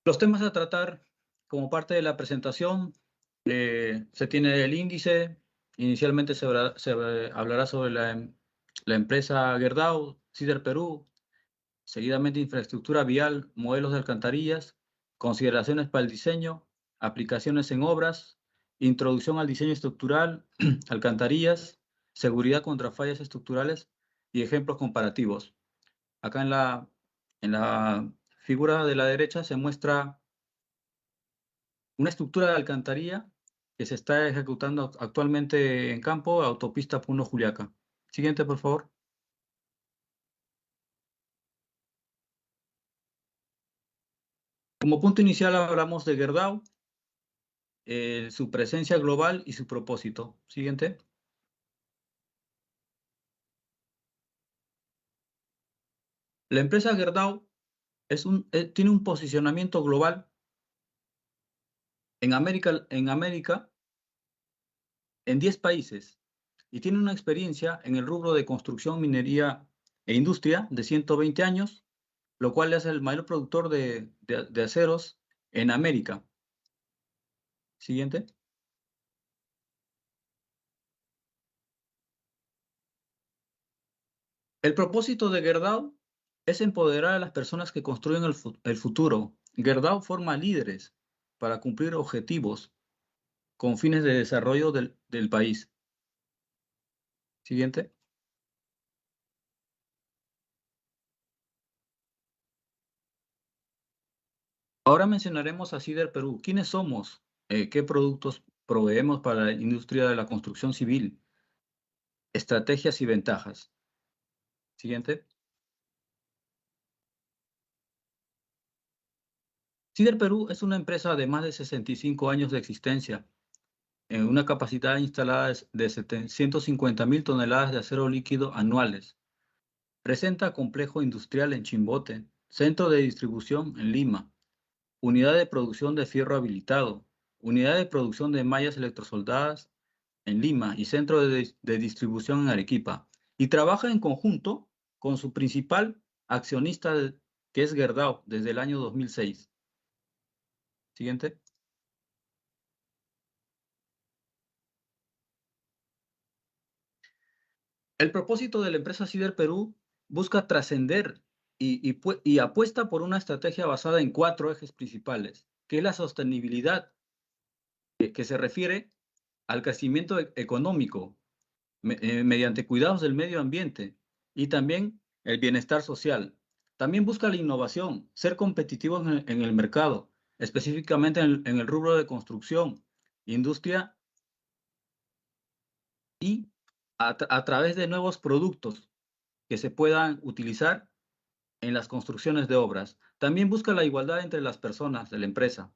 Los temas a tratar como parte de la presentación, se tiene el índice. Inicialmente se hablará sobre la empresa Gerdau, Sider Perú, seguidamente infraestructura vial, modelos de alcantarillas, consideraciones para el diseño, aplicaciones en obras, introducción al diseño estructural, alcantarillas, seguridad contra fallas estructurales y ejemplos comparativos. Acá en la figura de la derecha se muestra una estructura de alcantarilla que se está ejecutando actualmente en campo, autopista Puno-Juliaca. Siguiente, por favor. Como punto inicial hablamos de Gerdau, su presencia global y su propósito. Siguiente. La empresa Gerdau tiene un posicionamiento global en América en 10 países y tiene una experiencia en el rubro de construcción, minería e industria de 120 años, lo cual le hace el mayor productor de aceros en América. Siguiente. El propósito de Gerdau es empoderar a las personas que construyen el futuro. Gerdau forma líderes para cumplir objetivos con fines de desarrollo del país. Siguiente. Ahora mencionaremos a Sider Perú. ¿Quiénes somos? ¿Qué productos proveemos para la industria de la construcción civil? Estrategias y ventajas. Siguiente. Sider Perú es una empresa de más de 65 años de existencia, en una capacidad instalada de 750.000 toneladas de acero líquido anuales. Presenta complejo industrial en Chimbote, centro de distribución en Lima, unidad de producción de fierro habilitado, unidad de producción de mallas electrosoldadas en Lima y centro de distribución en Arequipa. Y trabaja en conjunto con su principal accionista, que es Gerdau, desde el año 2006. Siguiente. El propósito de la empresa Sider Perú busca trascender y apuesta por una estrategia basada en 4 ejes principales, que es la sostenibilidad, que se refiere al crecimiento económico mediante cuidados del medio ambiente y también el bienestar social. También busca la innovación, ser competitivo en el mercado, específicamente en el rubro de construcción, industria y a través de nuevos productos que se puedan utilizar en las construcciones de obras. También busca la igualdad entre las personas de la empresa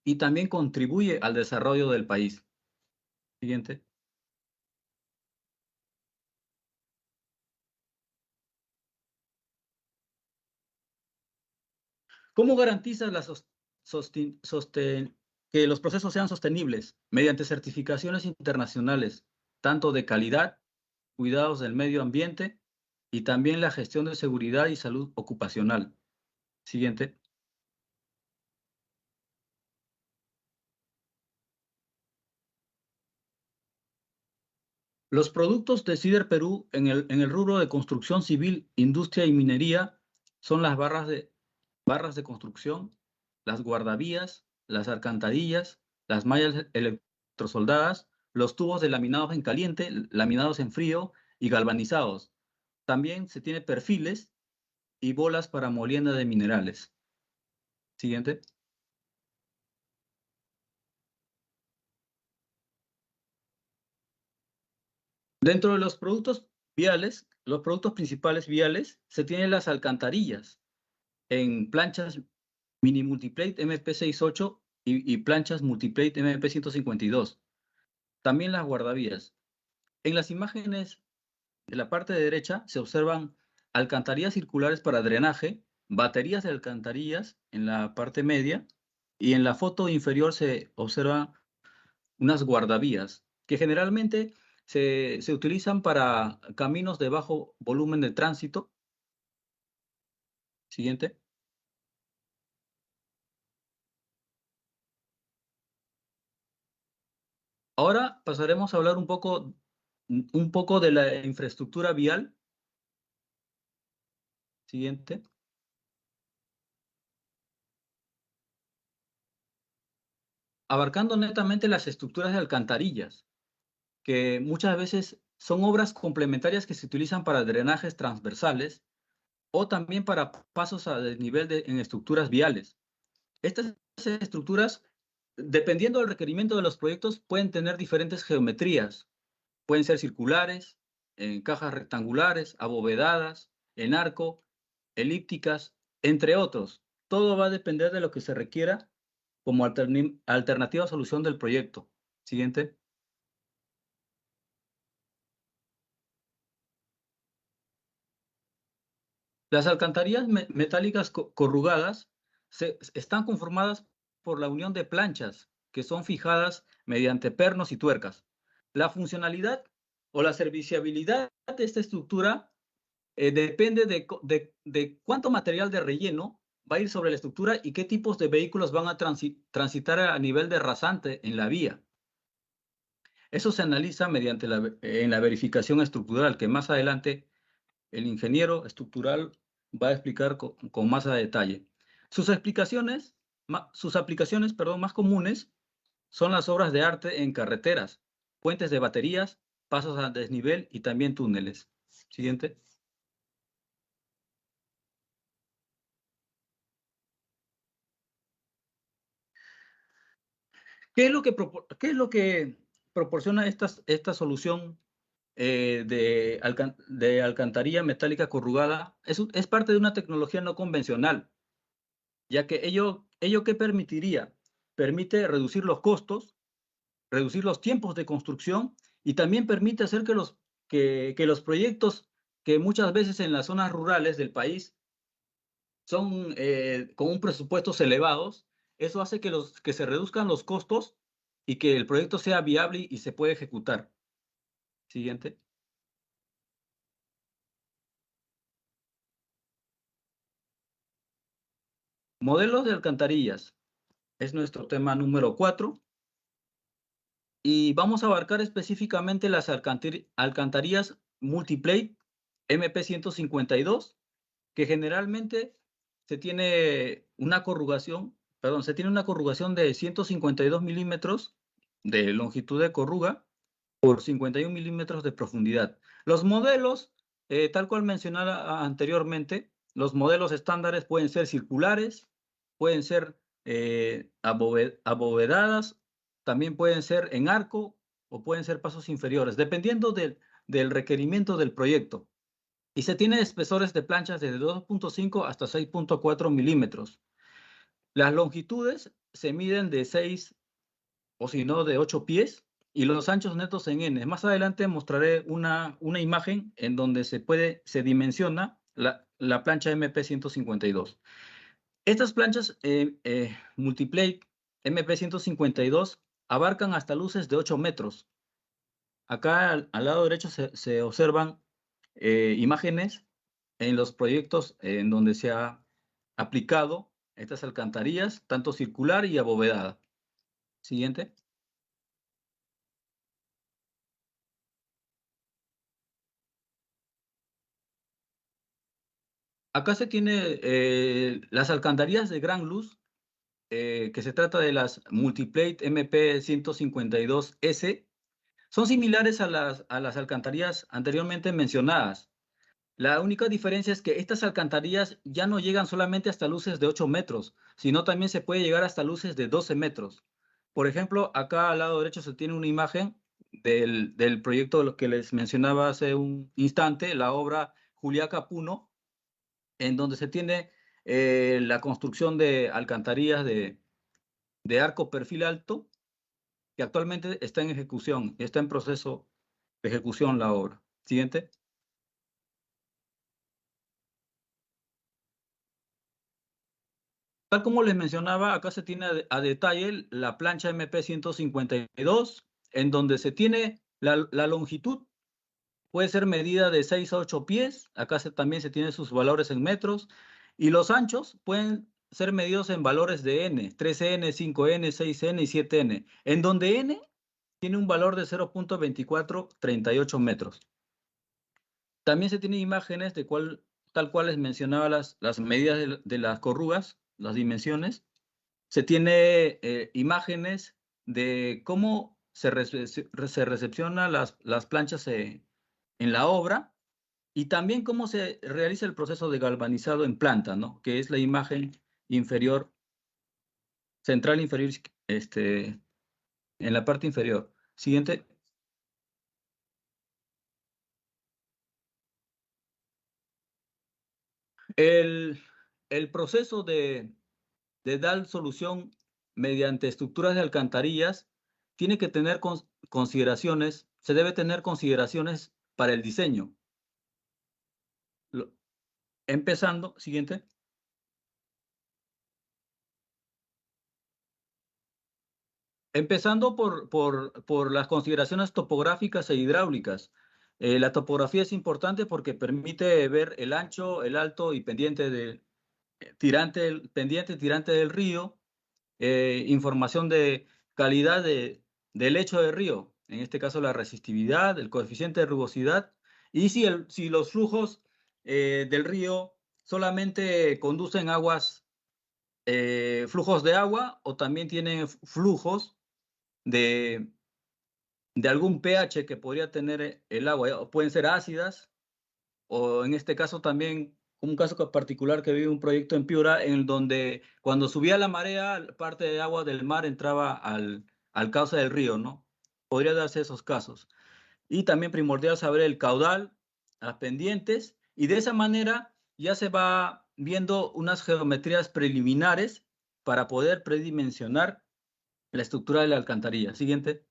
y también contribuye al desarrollo del país. Siguiente. ¿Cómo garantiza que los procesos sean sostenibles? Mediante certificaciones internacionales, tanto de calidad, cuidados del medio ambiente y también la gestión de seguridad y salud ocupacional. Siguiente. Los productos de Sider Perú en el rubro de construcción civil, industria y minería son las barras de construcción, las guardavías, las alcantarillas, las mallas electrosoldadas, los tubos de laminados en caliente, laminados en frío y galvanizados. También se tiene perfiles y bolas para molienda de minerales. Siguiente. Dentro de los productos viales, los productos principales viales, se tienen las alcantarillas en planchas mini multiplate MP68 y planchas multiplate MP152. También las guardavías. En las imágenes de la parte derecha se observan alcantarillas circulares para drenaje, baterías de alcantarillas en la parte media y en la foto inferior se observan unas guardavías que generalmente se utilizan para caminos de bajo volumen de tránsito. Siguiente. Ahora pasaremos a hablar un poco de la infraestructura vial. Siguiente. Abarcando netamente las estructuras de alcantarillas, que muchas veces son obras complementarias que se utilizan para drenajes transversales o también para pasos a desnivel en estructuras viales. Estas estructuras, dependiendo del requerimiento de los proyectos, pueden tener diferentes geometrías. Pueden ser circulares, en cajas rectangulares, abovedadas, en arco, elípticas, entre otros. Todo va a depender de lo que se requiera como alternativa a solución del proyecto. Siguiente. Las alcantarillas metálicas corrugadas están conformadas por la unión de planchas que son fijadas mediante pernos y tuercas. La funcionalidad o la serviciabilidad de esta estructura depende de cuánto material de relleno va a ir sobre la estructura y qué tipos de vehículos van a transitar a nivel de rasante en la vía. Eso se analiza mediante en la verificación estructural, que más adelante el ingeniero estructural va a explicar con más a detalle. Sus aplicaciones, más comunes son las obras de arte en carreteras, puentes de baterías, pasos a desnivel y también túneles. Siguiente. ¿Qué es lo que proporciona esta solución de alcantarilla metálica corrugada? Es parte de una tecnología no convencional, ya que ello ¿qué permitiría? Permite reducir los costos, reducir los tiempos de construcción y también permite hacer que los proyectos que muchas veces en las zonas rurales del país son con un presupuestos elevados, eso hace que se reduzcan los costos y que el proyecto sea viable y se pueda ejecutar. Siguiente. Modelos de alcantarillas. Es nuestro tema número 4. Y vamos a abarcar específicamente las alcantarillas multiplate MP152, que generalmente se tiene una corrugación de 152 milímetros de longitud de corruga por 51 milímetros de profundidad. Los modelos, tal cual mencionaba anteriormente, los modelos estándares pueden ser circulares, pueden ser abovedadas, también pueden ser en arco o pueden ser pasos inferiores, dependiendo del requerimiento del proyecto. Y se tiene espesores de planchas desde 2.5 hasta 6.4 milímetros. Las longitudes se miden de 6 o si no de 8 pies y los anchos netos en N. Más adelante mostraré una imagen en donde se dimensiona la plancha MP152. Estas planchas Multiplate MP152 abarcan hasta luces de 8 metros. Acá al lado derecho se observan imágenes en los proyectos en donde se ha aplicado estas alcantarillas, tanto circular y abovedada. Siguiente. Acá se tiene las alcantarillas de gran luz, que se trata de las Multiplate MP152S. Son similares a las alcantarillas anteriormente mencionadas. La única diferencia es que estas alcantarillas ya no llegan solamente hasta luces de 8 metros, sino también se puede llegar hasta luces de 12 metros. Por ejemplo, acá al lado derecho se tiene una imagen del proyecto de lo que les mencionaba hace un instante, la obra Juliaca Puno, en donde se tiene la construcción de alcantarillas de arco perfil alto, que actualmente está en ejecución, está en proceso de ejecución la obra. Siguiente. Tal como les mencionaba, acá se tiene a detalle la plancha MP152, en donde se tiene la longitud, puede ser medida de 6 a 8 pies, acá también se tiene sus valores en metros, y los anchos pueden ser medidos en valores de N, 3N, 5N, 6N y 7N, en donde N tiene un valor de 0.2438 metros. También se tienen imágenes de tal cual les mencionaba las medidas de las corrugas, las dimensiones. Se tiene imágenes de cómo se recepcionan las planchas en la obra y también cómo se realiza el proceso de galvanizado en planta, ¿no? Que es la imagen inferior, central inferior, en la parte inferior. Siguiente. El proceso de dar solución mediante estructuras de alcantarillas tiene que tener consideraciones, se debe tener consideraciones para el diseño. Empezando, siguiente. Empezando por las consideraciones topográficas e hidráulicas. La topografía es importante porque permite ver el ancho, el alto y pendiente tirante del río, información de calidad del lecho del río, en este caso la resistividad, el coeficiente de rugosidad, y si los flujos del río solamente conducen flujos de agua o también tienen flujos de, de algún pH que podría tener el agua, pueden ser ácidas, o en este caso también un caso particular que vi un proyecto en Piura, en donde cuando subía la marea, parte de agua del mar entraba al cauce del río, ¿no? Podría darse esos casos. Y también primordial saber el caudal, las pendientes, y de esa manera ya se va viendo unas geometrías preliminares para poder predimensionar la estructura de la alcantarilla. Siguiente.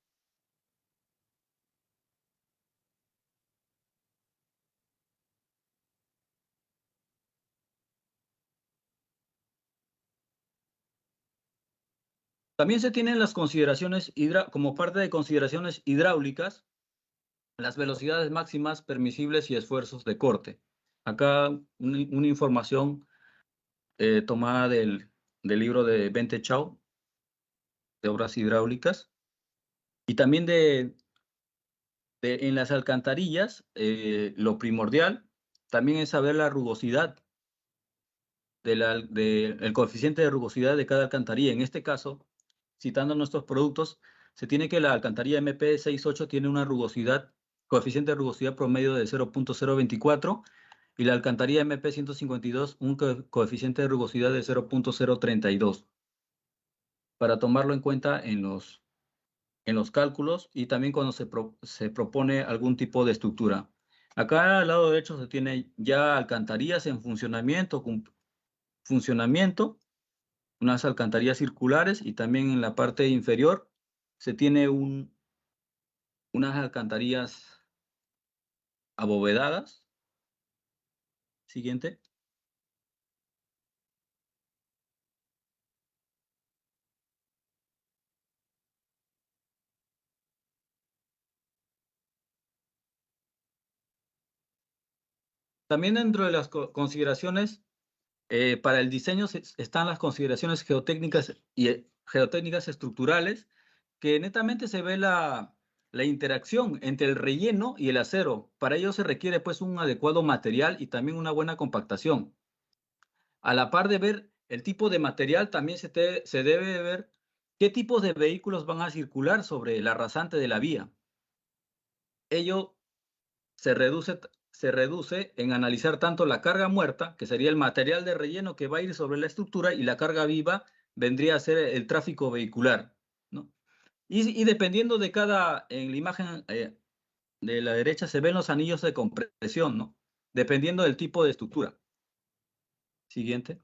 También se tienen las consideraciones, como parte de consideraciones hidráulicas, las velocidades máximas permisibles y esfuerzos de corte. Acá una información tomada del libro de Bente Chao, de obras hidráulicas, y también en las alcantarillas, lo primordial también es saber la rugosidad, el coeficiente de rugosidad de cada alcantarilla. En este caso, citando nuestros productos, se tiene que la alcantarilla MP68 tiene una coeficiente de rugosidad promedio de 0.024 y la alcantarilla MP152 un coeficiente de rugosidad de 0.032 para tomarlo en cuenta en los cálculos y también cuando se propone algún tipo de estructura. Acá al lado derecho se tiene ya alcantarillas en funcionamiento, unas alcantarillas circulares y también en la parte inferior se tiene unas alcantarillas abovedadas. Siguiente. También dentro de las consideraciones para el diseño están las consideraciones geotécnicas y geotécnicas estructurales, que netamente se ve la interacción entre el relleno y el acero. Para ello se requiere pues un adecuado material y también una buena compactación. A la par de ver el tipo de material, también se debe ver qué tipos de vehículos van a circular sobre la rasante de la vía. Ello se reduce en analizar tanto la carga muerta, que sería el material de relleno que va a ir sobre la estructura, y la carga viva vendría a ser el tráfico vehicular, ¿no? Y dependiendo en la imagen de la derecha se ven los anillos de compresión, ¿no? Dependiendo del tipo de estructura. Siguiente.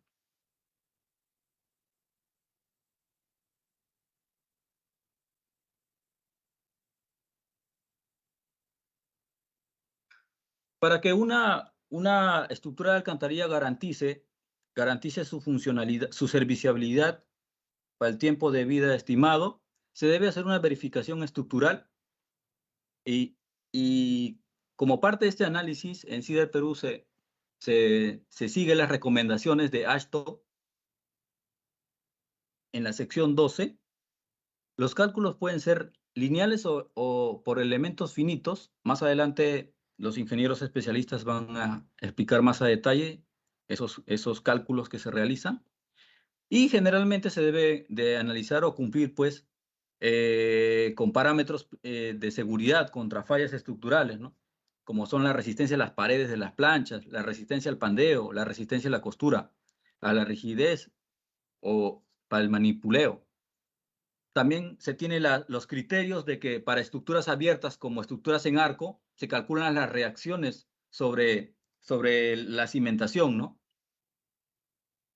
Para que una estructura de alcantarilla garantice su funcionalidad, su serviciabilidad para el tiempo de vida estimado, se debe hacer una verificación estructural y como parte de este análisis, en CIDER Perú se sigue las recomendaciones de AASHTO en la sección 12. Los cálculos pueden ser lineales o por elementos finitos. Más adelante los ingenieros especialistas van a explicar más a detalle esos cálculos que se realizan. Y generalmente se debe de analizar o cumplir, pues, con parámetros de seguridad contra fallas estructurales, ¿no? Como son la resistencia a las paredes de las planchas, la resistencia al pandeo, la resistencia a la costura, a la rigidez o para el manipuleo. También se tienen los criterios de que para estructuras abiertas como estructuras en arco, se calculan las reacciones sobre la cimentación, ¿no?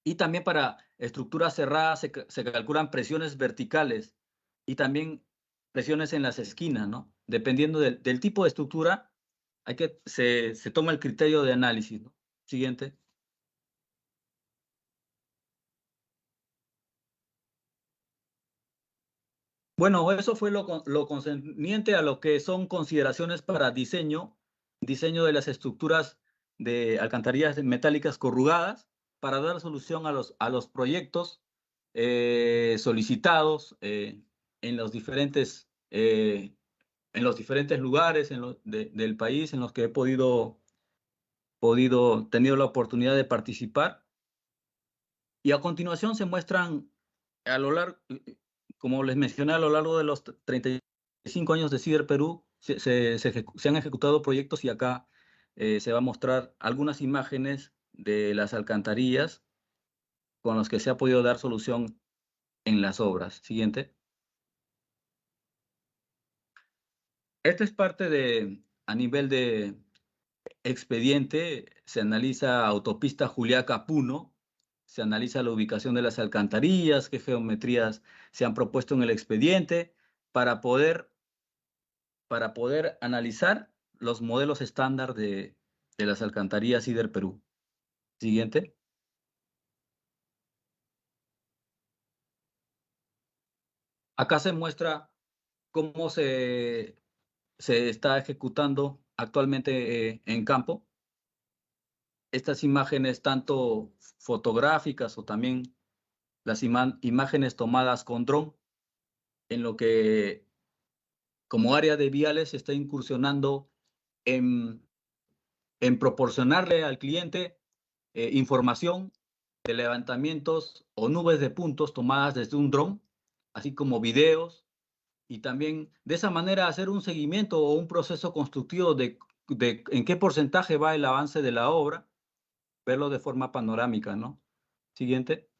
Y también para estructuras cerradas se calculan presiones verticales y también presiones en las esquinas, ¿no? Dependiendo del tipo de estructura, se toma el criterio de análisis, ¿no? Siguiente. Bueno, eso fue lo concerniente a lo que son consideraciones para diseño de las estructuras de alcantarillas metálicas corrugadas para dar solución a los proyectos solicitados en los diferentes lugares del país en los que he tenido la oportunidad de participar. Y a continuación se muestran a lo largo, como les mencioné, a lo largo de los 35 años de CIDER Perú, se han ejecutado proyectos y acá se va a mostrar algunas imágenes de las alcantarillas con las que se ha podido dar solución en las obras. Siguiente. Esta es parte a nivel de expediente, se analiza autopista Juliaca-Puno, se analiza la ubicación de las alcantarillas, qué geometrías se han propuesto en el expediente para poder analizar los modelos estándar de las alcantarillas CIDER Perú. Siguiente. Acá se muestra cómo se está ejecutando actualmente en campo. Estas imágenes, tanto fotográficas o también las imágenes tomadas con dron, en lo que como área de viales se está incursionando en, en proporcionarle al cliente información de levantamientos o nubes de puntos tomadas desde un dron, así como videos, y también de esa manera hacer un seguimiento o un proceso constructivo de en qué porcentaje va el avance de la obra, verlo de forma panorámica, ¿no? Siguiente.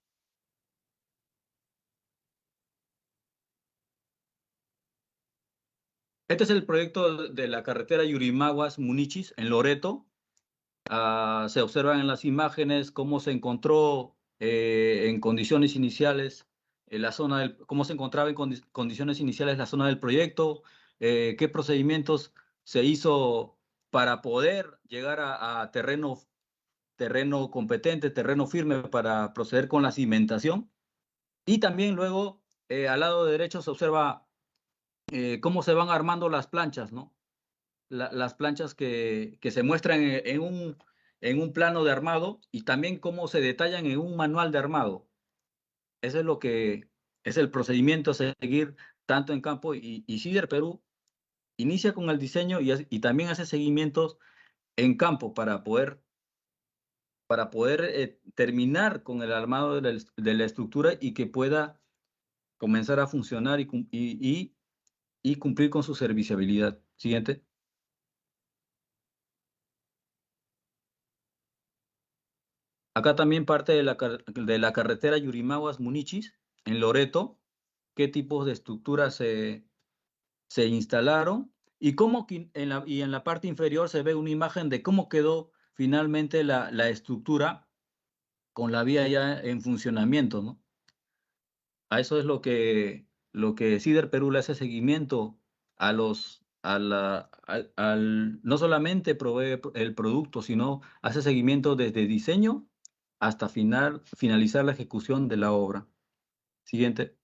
Este es el proyecto de la carretera Yurimaguas-Munichis en Loreto. Se observan en las imágenes cómo se encontró en condiciones iniciales cómo se encontraba en condiciones iniciales la zona del proyecto, qué procedimientos se hizo para poder llegar a terreno competente, terreno firme para proceder con la cimentación. Y también luego, al lado derecho se observa cómo se van armando las planchas, ¿no? Las planchas que se muestran en un plano de armado y también cómo se detallan en un manual de armado. Eso es lo que es el procedimiento a seguir tanto en campo y CIDER Perú inicia con el diseño y también hace seguimientos en campo para poder terminar con el armado de la estructura y que pueda comenzar a funcionar y cumplir con su serviciabilidad. Siguiente. Acá también parte de la carretera Yurimaguas-Munichis, en Loreto, qué tipos de estructuras se instalaron y en la parte inferior se ve una imagen de cómo quedó finalmente la estructura con la vía ya en funcionamiento, ¿no? A eso es lo que CIDER Perú le hace seguimiento a los, a la, no solamente provee el producto, sino hace seguimiento desde diseño hasta finalizar la ejecución de la obra. Siguiente.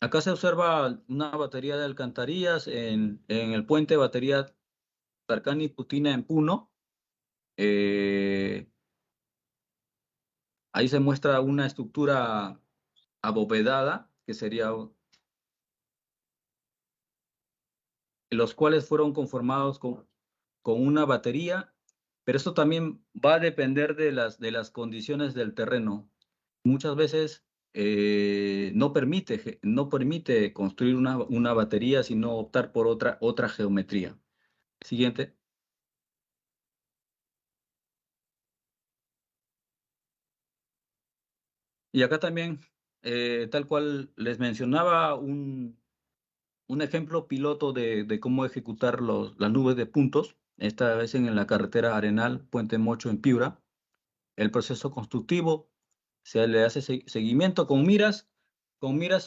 Acá se observa una batería de alcantarillas en el puente batería Tarcani Putina en Puno. Ahí se muestra una estructura abovedada, que sería los cuales fueron conformados con una batería, pero eso también va a depender de las condiciones del terreno. Muchas veces no permite construir una batería, sino optar por otra geometría. Siguiente. Y acá también, tal cual les mencionaba, un ejemplo piloto de cómo ejecutar las nubes de puntos, esta vez en la carretera Arenal, Puente Mocho en Piura. El proceso constructivo se le hace seguimiento con miras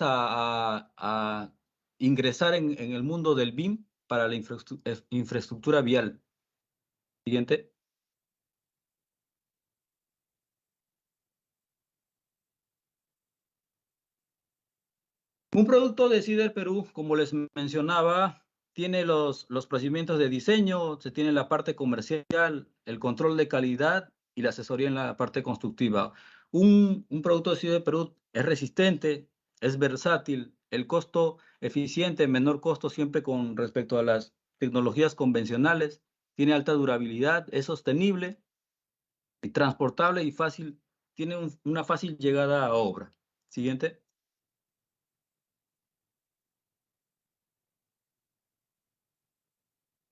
a ingresar en el mundo del BIM para la infraestructura vial. Siguiente. Un producto de Cider Perú, como les mencionaba, tiene los procedimientos de diseño, se tiene la parte comercial, el control de calidad y la asesoría en la parte constructiva. Un producto de Cider Perú es resistente, es versátil, el costo eficiente, menor costo siempre con respecto a las tecnologías convencionales, tiene alta durabilidad, es sostenible y transportable y fácil, tiene una fácil llegada a obra. Siguiente.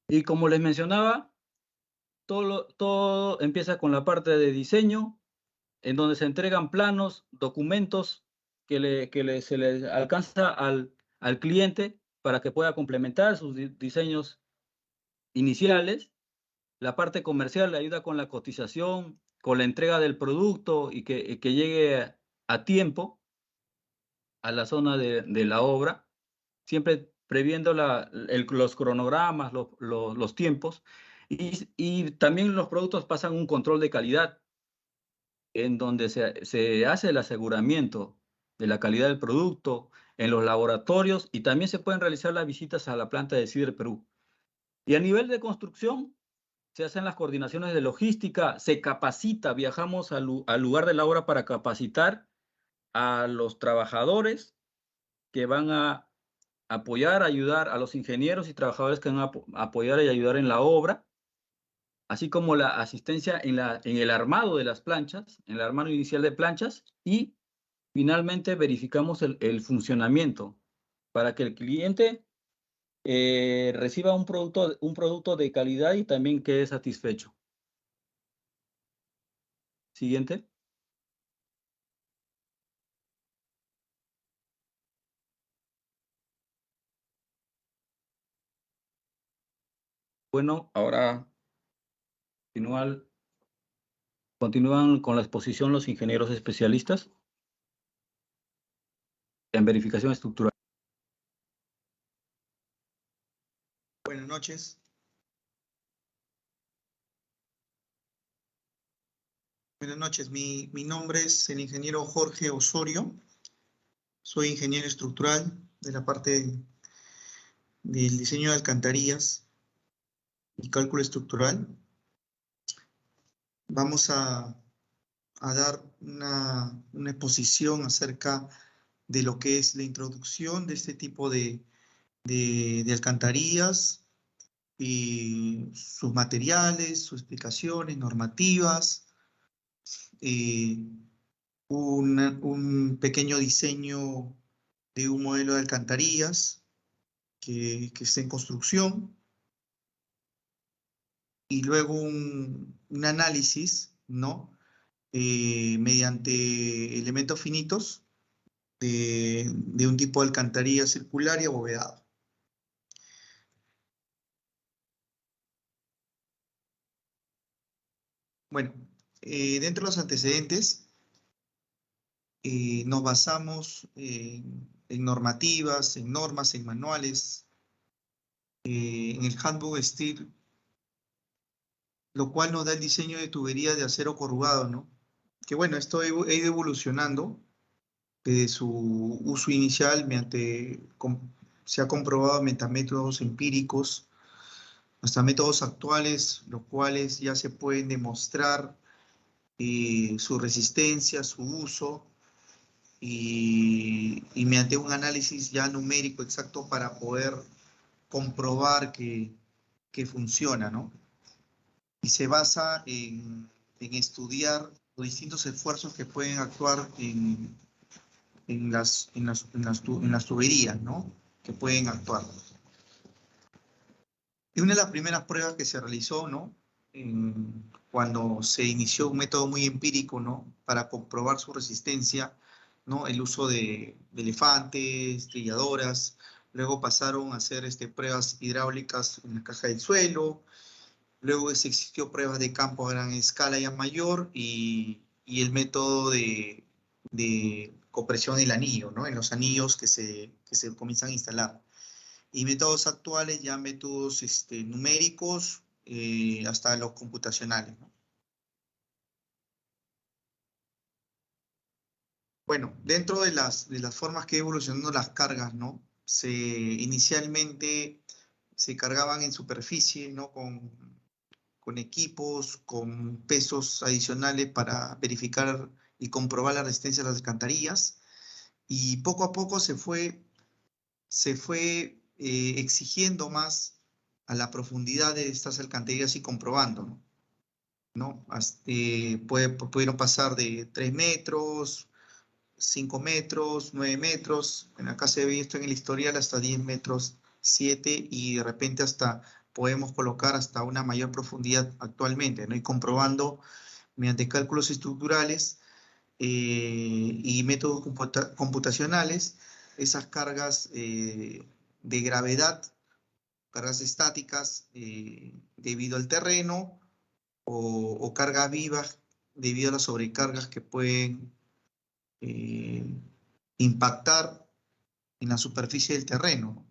Y como les mencionaba, todo empieza con la parte de diseño, en donde se entregan planos, documentos se le alcanza al cliente para que pueda complementar sus diseños iniciales. La parte comercial le ayuda con la cotización, con la entrega del producto y que llegue a tiempo a la zona de la obra, siempre previendo los cronogramas, los tiempos, y también los productos pasan un control de calidad en donde se hace el aseguramiento de la calidad del producto en los laboratorios y también se pueden realizar las visitas a la planta de Cider Perú. Y a nivel de construcción, se hacen las coordinaciones de logística, se capacita, viajamos al lugar de la obra para capacitar a los trabajadores que van a apoyar, ayudar a los ingenieros y trabajadores que van a apoyar y ayudar en la obra, así como la asistencia en el armado de las planchas, en el armado inicial de planchas, y finalmente verificamos el funcionamiento para que el cliente reciba un producto de calidad y también quede satisfecho. Siguiente. Bueno, ahora continúan con la exposición los ingenieros especialistas en verificación estructural. Buenas noches. Buenas noches. Mi nombre es el ingeniero Jorge Osorio. Soy ingeniero estructural de la parte del diseño de alcantarillas y cálculo estructural. Vamos a dar una exposición acerca de lo que es la introducción de este tipo de alcantarillas y sus materiales, sus explicaciones, normativas, un pequeño diseño de un modelo de alcantarillas que está en construcción y luego un análisis, ¿no? Mediante elementos finitos de un tipo de alcantarilla circular y abovedado. Bueno, dentro de los antecedentes nos basamos en normativas, en normas, en manuales, en el Handbook Steel, lo cual nos da el diseño de tuberías de acero corrugado, ¿no? Que bueno, esto ha ido evolucionando desde su uso inicial se ha comprobado mediante métodos empíricos hasta métodos actuales, los cuales ya se pueden demostrar su resistencia, su uso, y mediante un análisis ya numérico exacto para poder comprobar que funciona, ¿no? Y se basa en estudiar los distintos esfuerzos que pueden actuar en las tuberías, ¿no? Que pueden actuar. Y una de las primeras pruebas que se realizó, ¿no? Cuando se inició un método muy empírico, ¿no? Para comprobar su resistencia, ¿no? El uso de elefantes, trilladoras. Luego pasaron a hacer pruebas hidráulicas en la caja del suelo. Luego se existió pruebas de campo a gran escala y a mayor, y el método de compresión del anillo, ¿no? En los anillos que se comienzan a instalar. Y métodos actuales, ya métodos numéricos, hasta los computacionales, ¿no? Bueno, dentro de las formas que evolucionando las cargas, ¿no? Inicialmente se cargaban en superficie, ¿no? Con equipos, con pesos adicionales para verificar y comprobar la resistencia de las alcantarillas. Y poco a poco se fue exigiendo más a la profundidad de estas alcantarillas y comprobando, ¿no? Pudieron pasar de 3 metros, 5 metros, 9 metros. Acá se ve esto en el historial hasta 10 metros, 7, y de repente hasta podemos colocar hasta una mayor profundidad actualmente, ¿no? Y comprobando mediante cálculos estructurales y métodos computacionales esas cargas de gravedad, cargas estáticas debido al terreno, o cargas vivas debido a las sobrecargas que pueden impactar en la superficie del terreno.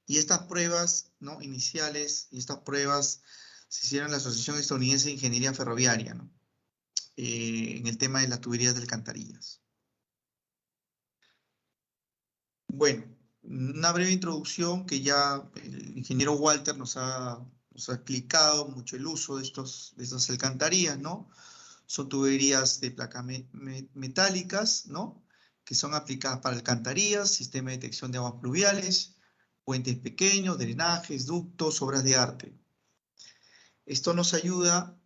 Y estas pruebas, ¿no? Iniciales, y estas pruebas se hicieron en la Asociación Estadounidense de Ingeniería Ferroviaria, ¿no? En el tema de las tuberías de alcantarillas. Bueno, una breve introducción que ya el ingeniero Walter nos ha explicado mucho el uso de estas alcantarillas, ¿no? Son tuberías de placas metálicas, ¿no? Que son aplicadas para alcantarillas, sistema de detección de aguas pluviales, puentes pequeños, drenajes, ductos, obras de arte. Esto nos ayuda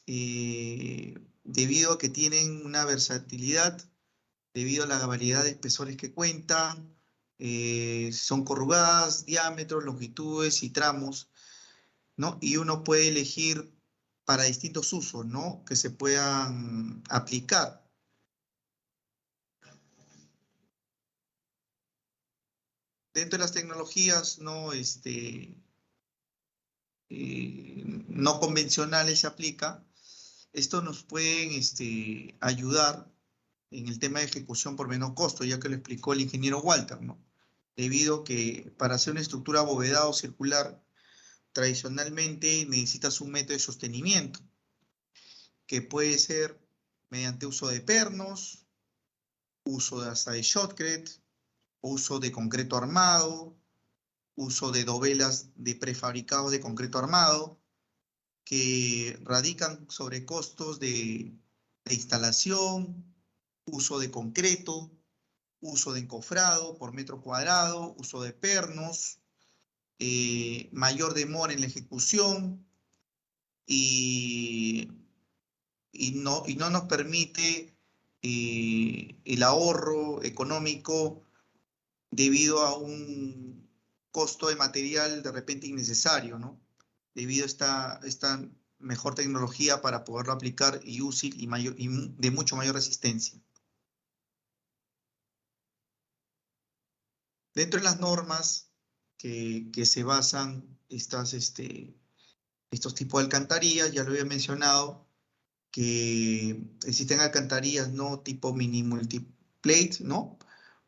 debido a que tienen una versatilidad, debido a la variedad de espesores que cuentan, son corrugadas, diámetros, longitudes y tramos, ¿no? Y uno puede elegir para distintos usos, ¿no? Que se puedan aplicar. Dentro de las tecnologías, ¿no? No convencionales se aplica. Esto nos pueden ayudar en el tema de ejecución por menor costo, ya que lo explicó el ingeniero Walter, ¿no? Debido a que para hacer una estructura abovedada o circular, tradicionalmente necesitas un método de sostenimiento, que puede ser mediante uso de pernos, uso hasta de shotcrete, uso de concreto armado, uso de dovelas de prefabricados de concreto armado, que radican sobre costos de instalación, uso de concreto, uso de encofrado por metro cuadrado, uso de pernos, mayor demora en la ejecución, y no nos permite el ahorro económico debido a un costo de material de repente innecesario, ¿no? Debido a esta mejor tecnología para poderlo aplicar y útil y de mucho mayor resistencia. Dentro de las normas que se basan estos tipos de alcantarillas, ya lo había mencionado, que existen alcantarillas, ¿no? Tipo mini multiplate, ¿no?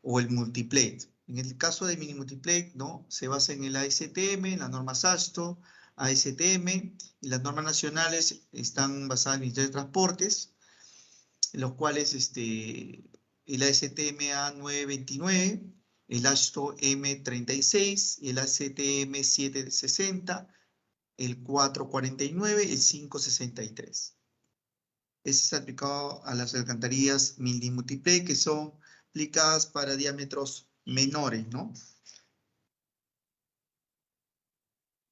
O el multiplate. En el caso de mini multiplate, ¿no? Se basa en el ASTM, en las normas ASTO, ASTM, y las normas nacionales están basadas en el Ministerio de Transportes, en los cuales el ASTM A929, el ASTO M36, el ASTM 760, el 449, el 563. Ese es aplicado a las alcantarillas mini-multiplay, que son aplicadas para diámetros menores, ¿no?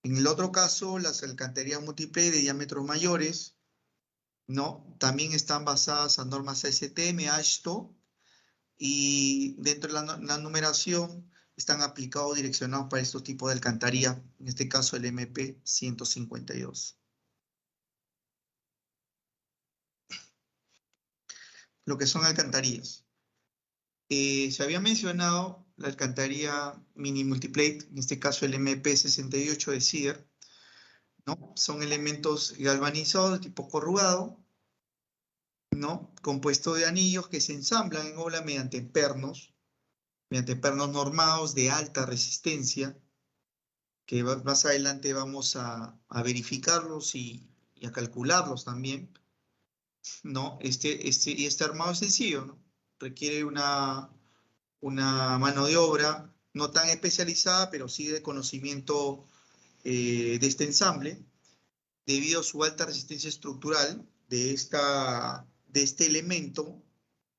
En el otro caso, las alcantarillas multiplay de diámetros mayores, ¿no? También están basadas en normas ASTM, AASHTO, y dentro de la numeración están aplicados direccionados para estos tipos de alcantarilla, en este caso el MP 152. Lo que son alcantarillas. Se había mencionado la alcantarilla mini multiplate, en este caso el MP 68 de CIDER, ¿no? Son elementos galvanizados de tipo corrugado, ¿no? Compuesto de anillos que se ensamblan en obra mediante pernos normados de alta resistencia, que más adelante vamos a verificarlos y a calcularlos también, ¿no? Y este armado es sencillo, ¿no? Requiere una mano de obra no tan especializada, pero sí de conocimiento de este ensamble, debido a su alta resistencia estructural de este elemento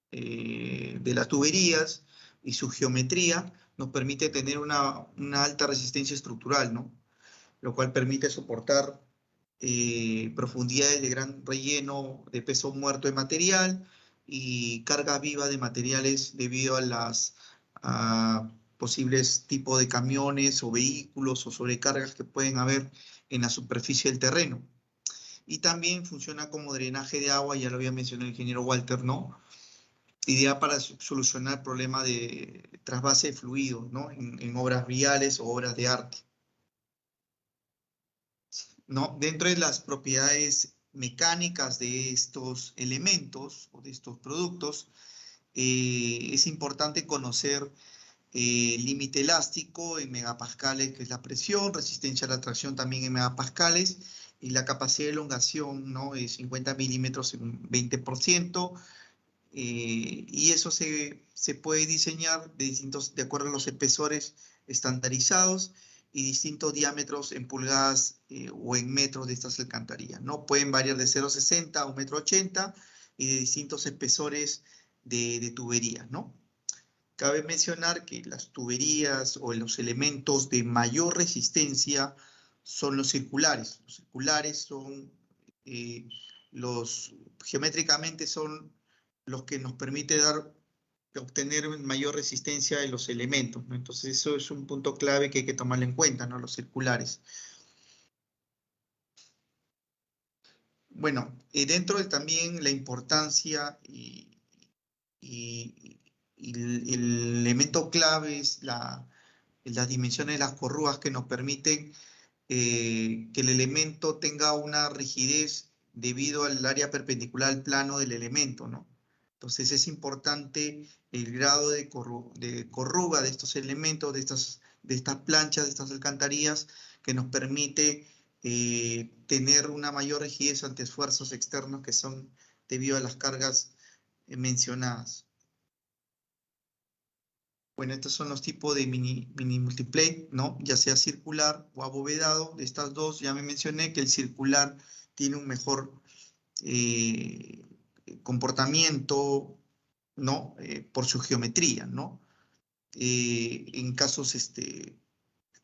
de las tuberías y su geometría nos permite tener una alta resistencia estructural, ¿no? Lo cual permite soportar profundidades de gran relleno de peso muerto de material y carga viva de materiales debido a las posibles tipos de camiones o vehículos o sobrecargas que pueden haber en la superficie del terreno. Y también funciona como drenaje de agua, ya lo había mencionado el ingeniero Walter, ¿no? Idea para solucionar el problema de trasvase de fluidos, ¿no? En obras viales o obras de arte, ¿no? Dentro de las propiedades mecánicas de estos elementos o de estos productos, es importante conocer el límite elástico en megapascales, que es la presión, resistencia a la tracción también en megapascales, y la capacidad de elongación, ¿no? Es 50 milímetros en un 20%, y eso se puede diseñar de acuerdo a los espesores estandarizados y distintos diámetros en pulgadas o en metros de estas alcantarillas, ¿no? Pueden variar de 0,60 a 1,80 m y de distintos espesores de tuberías, ¿no? Cabe mencionar que las tuberías o los elementos de mayor resistencia son los circulares. Los circulares son geométricamente son los que nos permite obtener mayor resistencia de los elementos, ¿no? Entonces eso es un punto clave que hay que tomarlo en cuenta, ¿no? Los circulares. Bueno, dentro de también la importancia y el elemento clave es las dimensiones de las corrugas que nos permiten que el elemento tenga una rigidez debido al área perpendicular al plano del elemento, ¿no? Entonces es importante el grado de corruga de estos elementos, de estas planchas, de estas alcantarillas, que nos permite tener una mayor rigidez ante esfuerzos externos que son debido a las cargas mencionadas. Bueno, estos son los tipos de mini multiplate, ¿no? Ya sea circular o abovedado. De estas dos ya me mencioné que el circular tiene un mejor comportamiento, ¿no? Por su geometría, ¿no? En casos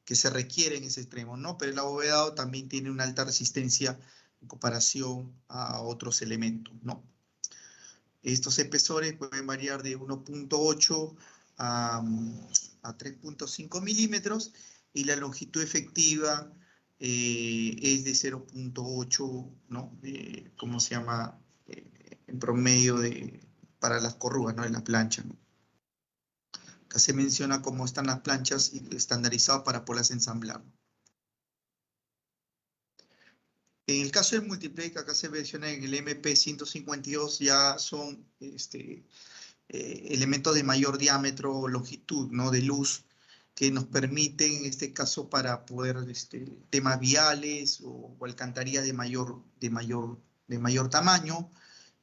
que se requieren ese extremo, ¿no? Pero el abovedado también tiene una alta resistencia en comparación a otros elementos, ¿no? Estos espesores pueden variar de 1,8 a 3,5 milímetros y la longitud efectiva es de 0,8, ¿no? ¿Cómo se llama? En promedio para las corrugas, ¿no? En la plancha, ¿no? Acá se menciona cómo están las planchas estandarizadas para poderlas ensamblar. En el caso del multiplay, que acá se menciona en el MP 152, ya son elementos de mayor diámetro o longitud, ¿no? De luz, que nos permiten, en este caso, para poder, temas viales o alcantarillas de mayor tamaño,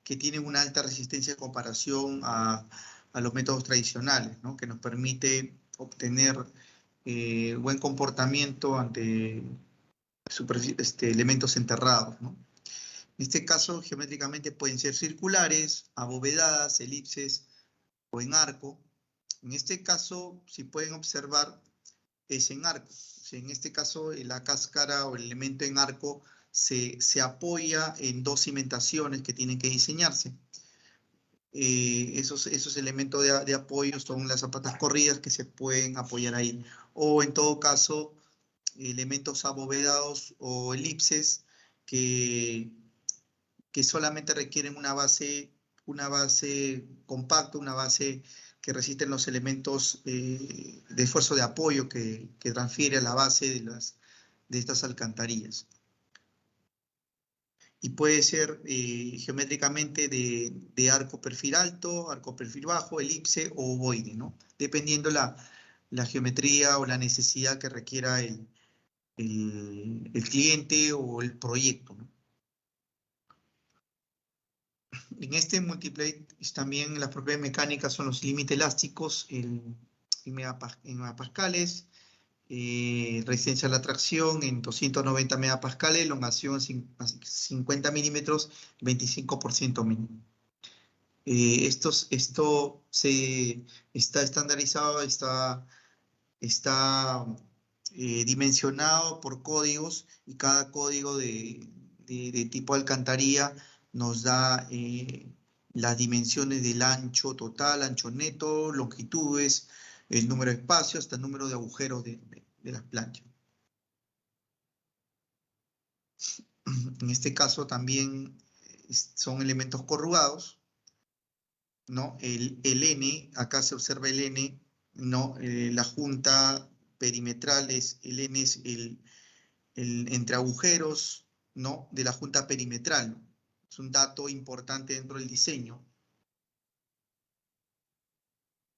que tienen una alta resistencia en comparación a los métodos tradicionales, ¿no? Que nos permite obtener buen comportamiento ante elementos enterrados, ¿no? En este caso, geométricamente pueden ser circulares, abovedadas, elipses o en arco. En este caso, si pueden observar, es en arco. O sea, en este caso, la cáscara o el elemento en arco se apoya en dos cimentaciones que tienen que diseñarse. Esos elementos de apoyo son las zapatas corridas que se pueden apoyar ahí. O en todo caso, elementos abovedados o elipses que solamente requieren una base compacta, una base que resisten los elementos de esfuerzo de apoyo que transfiere a la base de estas alcantarillas. Y puede ser geométricamente de arco perfil alto, arco perfil bajo, elipse o ovoide, ¿no? Dependiendo la geometría o la necesidad que requiera el cliente o el proyecto, ¿no? En este multiplate también las propiedades mecánicas son los límites elásticos en megapascales, resistencia a la tracción en 290 megapascales, elongación 50 milímetros, 25% mínimo. Esto está estandarizado, está dimensionado por códigos, y cada código de tipo alcantarilla nos da las dimensiones del ancho total, ancho neto, longitudes, el número de espacios, hasta el número de agujeros de las planchas. En este caso también son elementos corrugados, ¿no? El N, acá se observa el N, ¿no? La junta perimetral el N es el entre agujeros, ¿no? De la junta perimetral, ¿no? Es un dato importante dentro del diseño.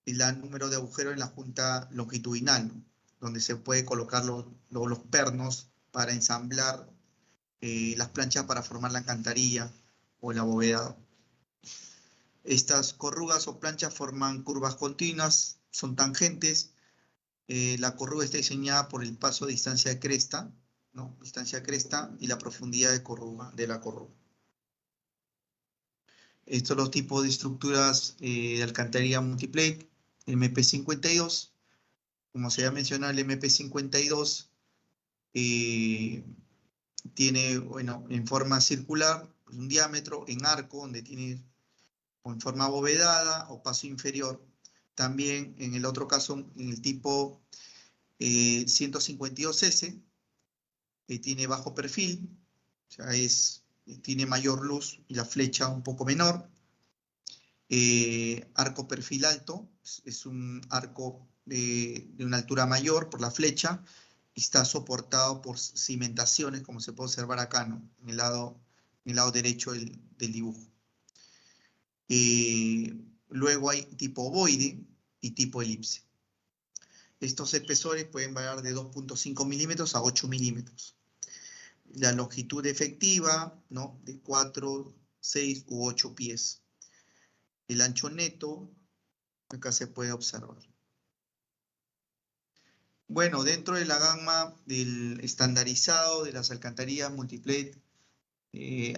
El número de agujeros en la junta longitudinal, ¿no? Donde se puede colocar los pernos para ensamblar las planchas para formar la alcantarilla o la bóveda. Estas corrugas o planchas forman curvas continuas, son tangentes. La corruga está diseñada por el paso de distancia de cresta, ¿no? Distancia cresta y la profundidad de la corruga. Estos son los tipos de estructuras de alcantarilla multiplate. MP52, como se ha mencionado, el MP52 tiene, bueno, en forma circular, un diámetro, en arco, donde tiene, o en forma abovedada o paso inferior. También en el otro caso, en el tipo 152S, tiene bajo perfil, o sea, tiene mayor luz y la flecha un poco menor. Arco perfil alto, es un arco de una altura mayor por la flecha, y está soportado por cimentaciones, como se puede observar acá, ¿no? En el lado derecho del dibujo. Luego hay tipo ovoide y tipo elipse. Estos espesores pueden variar de 2.5 milímetros a 8 milímetros. La longitud efectiva, ¿no? De 4, 6 u 8 pies. El ancho neto, acá se puede observar. Bueno, dentro de la gama del estandarizado de las alcantarillas multiplate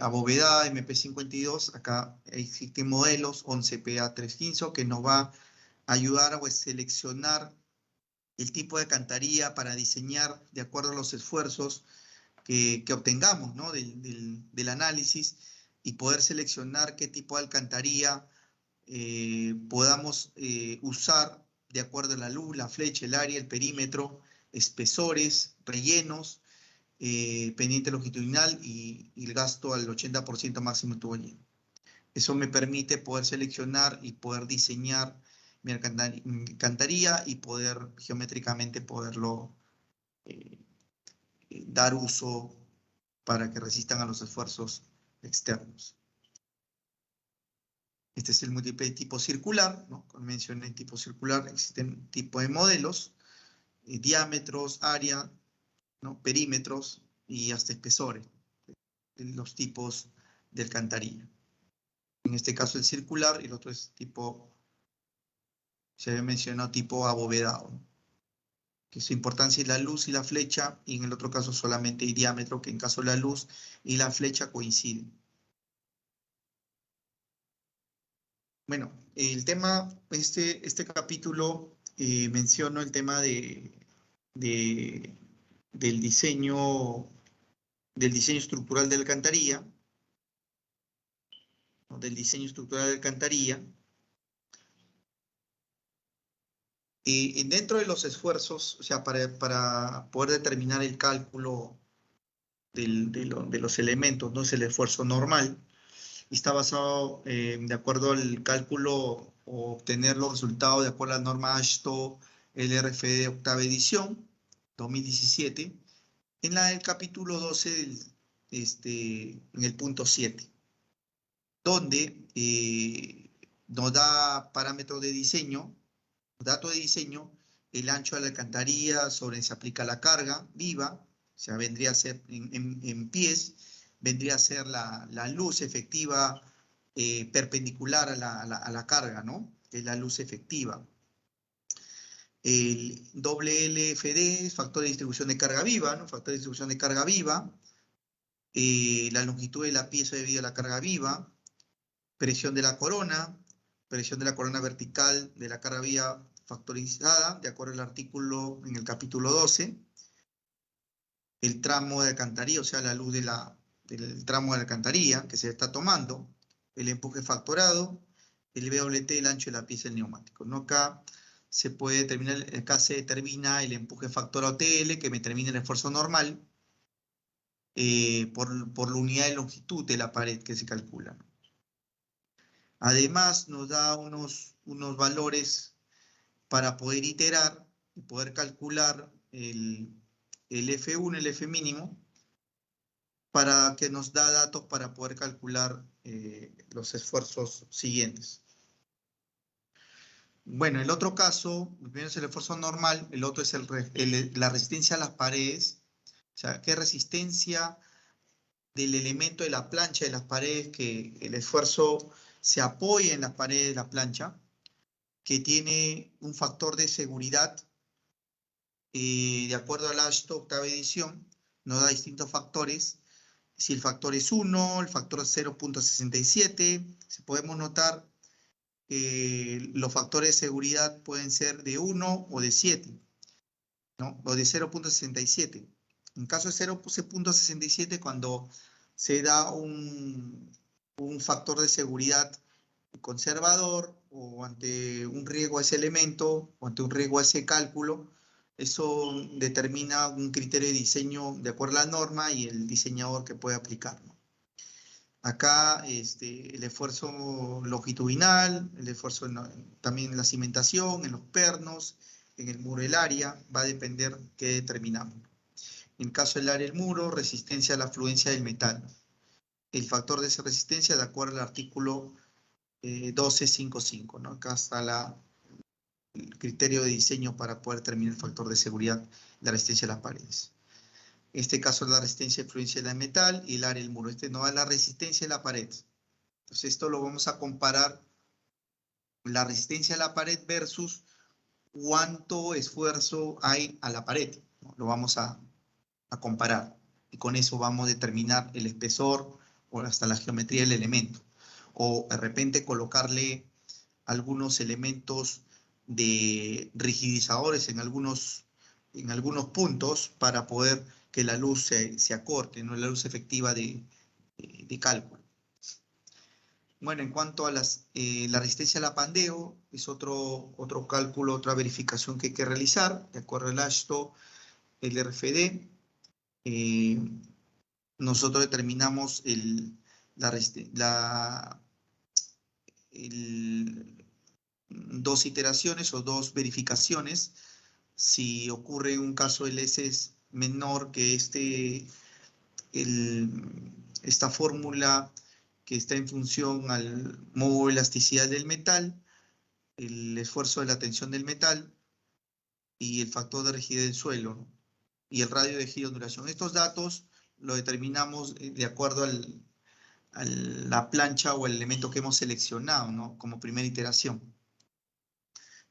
abovedada MP52, acá existen modelos 11PA315 que nos va a ayudar a seleccionar el tipo de alcantarilla para diseñar de acuerdo a los esfuerzos que obtengamos, ¿no? del análisis, y poder seleccionar qué tipo de alcantarilla podamos usar de acuerdo a la luz, la flecha, el área, el perímetro, espesores, rellenos, pendiente longitudinal y el gasto al 80% máximo de tubo lleno. Eso me permite poder seleccionar y poder diseñar mi alcantarilla y poder geométricamente poderlo dar uso para que resistan a los esfuerzos externos. Este es el multiplate tipo circular, ¿no? Como mencioné, tipo circular existen tipos de modelos, diámetros, área, ¿no? Perímetros y hasta espesores, los tipos de alcantarilla. En este caso el circular, y el otro es tipo, se había mencionado, tipo abovedado, ¿no? Que su importancia es la luz y la flecha, y en el otro caso solamente el diámetro, que en caso la luz y la flecha coinciden. Bueno, el tema, este capítulo menciono el tema del diseño estructural de alcantarilla, ¿no? Del diseño estructural de alcantarilla. Y dentro de los esfuerzos, o sea, para poder determinar el cálculo de los elementos, no es el esfuerzo normal, y está basado de acuerdo al cálculo o obtener los resultados de acuerdo a la norma AASHTO LRFD de octava edición, 2017, en la del capítulo 12, en el punto 7, donde nos da parámetros de diseño, datos de diseño, el ancho de la alcantarilla sobre se aplica la carga viva, o sea, vendría a ser en pies, vendría a ser la luz efectiva perpendicular a la carga, ¿no? Es la luz efectiva. El WLFD es factor de distribución de carga viva, ¿no? Factor de distribución de carga viva. La longitud de la pieza debido a la carga viva. Presión de la corona vertical de la carga viva factorizada, de acuerdo al artículo en el capítulo 12. El tramo de alcantarilla, o sea, la luz del tramo de alcantarilla que se está tomando. El empuje factorado. El BWT, el ancho de la pieza del neumático, ¿no? Acá se determina el empuje factorado TL, que me determina el esfuerzo normal por la unidad de longitud de la pared que se calcula, ¿no? Además, nos da unos valores para poder iterar y poder calcular el F1, el F mínimo, para que nos da datos para poder calcular los esfuerzos siguientes. Bueno, el otro caso, el primero es el esfuerzo normal, el otro es la resistencia a las paredes. O sea, qué resistencia del elemento de la plancha de las paredes, que el esfuerzo se apoya en las paredes de la plancha, que tiene un factor de seguridad, de acuerdo a la AASHTO octava edición, nos da distintos factores. Si el factor es 1, el factor es 0.67, si podemos notar los factores de seguridad pueden ser de 1 o de 7, ¿no? O de 0.67. En caso de 0.67, cuando se da un factor de seguridad conservador o ante un riesgo a ese elemento o ante un riesgo a ese cálculo, eso determina un criterio de diseño de acuerdo a la norma y el diseñador que puede aplicar, ¿no? Acá el esfuerzo longitudinal, el esfuerzo también en la cimentación, en los pernos, en el muro del área, va a depender qué determinamos. En caso del área del muro, resistencia a la fluencia del metal. El factor de esa resistencia de acuerdo al artículo 12.5.5, ¿no? Acá está el criterio de diseño para poder determinar el factor de seguridad de la resistencia a las paredes. En este caso es la resistencia de fluencia del metal y el área del muro. No es la resistencia de la pared. Entonces esto lo vamos a comparar, la resistencia a la pared versus cuánto esfuerzo hay a la pared, ¿no? Lo vamos a comparar y con eso vamos a determinar el espesor o hasta la geometría del elemento. O de repente colocarle algunos elementos de rigidizadores en algunos puntos para poder que la luz se acorte, ¿no? La luz efectiva de cálculo. Bueno, en cuanto a la resistencia al apandeo, es otro cálculo, otra verificación que hay que realizar, de acuerdo al AASHTO, el RFD. Nosotros determinamos dos iteraciones o dos verificaciones. Si ocurre un caso el S es menor que esta fórmula que está en función al modo de elasticidad del metal, el esfuerzo de la tensión del metal y el factor de rigidez del suelo, ¿no? Y el radio de giro de ondulación. Estos datos lo determinamos de acuerdo a la plancha o el elemento que hemos seleccionado, ¿no? Como primera iteración.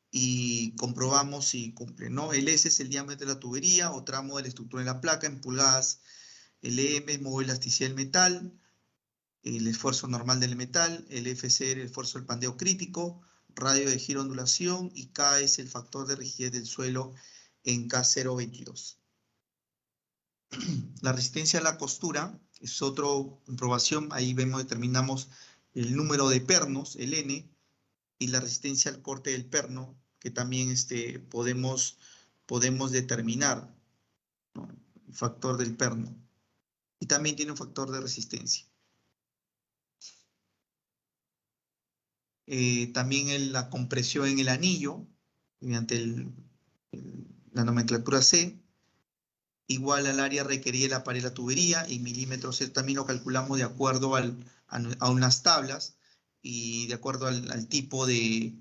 Y comprobamos si cumple, ¿no? El S es el diámetro de la tubería o tramo de la estructura de la placa en pulgadas. El M es modo de elasticidad del metal. el esfuerzo normal del metal, el FC el esfuerzo del pandeo crítico, radio de giro ondulación y K es el factor de rigidez del suelo en K022. La resistencia a la costura es otra comprobación, ahí vemos, determinamos el número de pernos, el N, y la resistencia al corte del perno, que también podemos determinar, ¿no? El factor del perno. Y también tiene un factor de resistencia. También la compresión en el anillo, mediante la nomenclatura C, igual al área requerida de la pared de la tubería, en milímetros también lo calculamos de acuerdo a unas tablas y de acuerdo al tipo de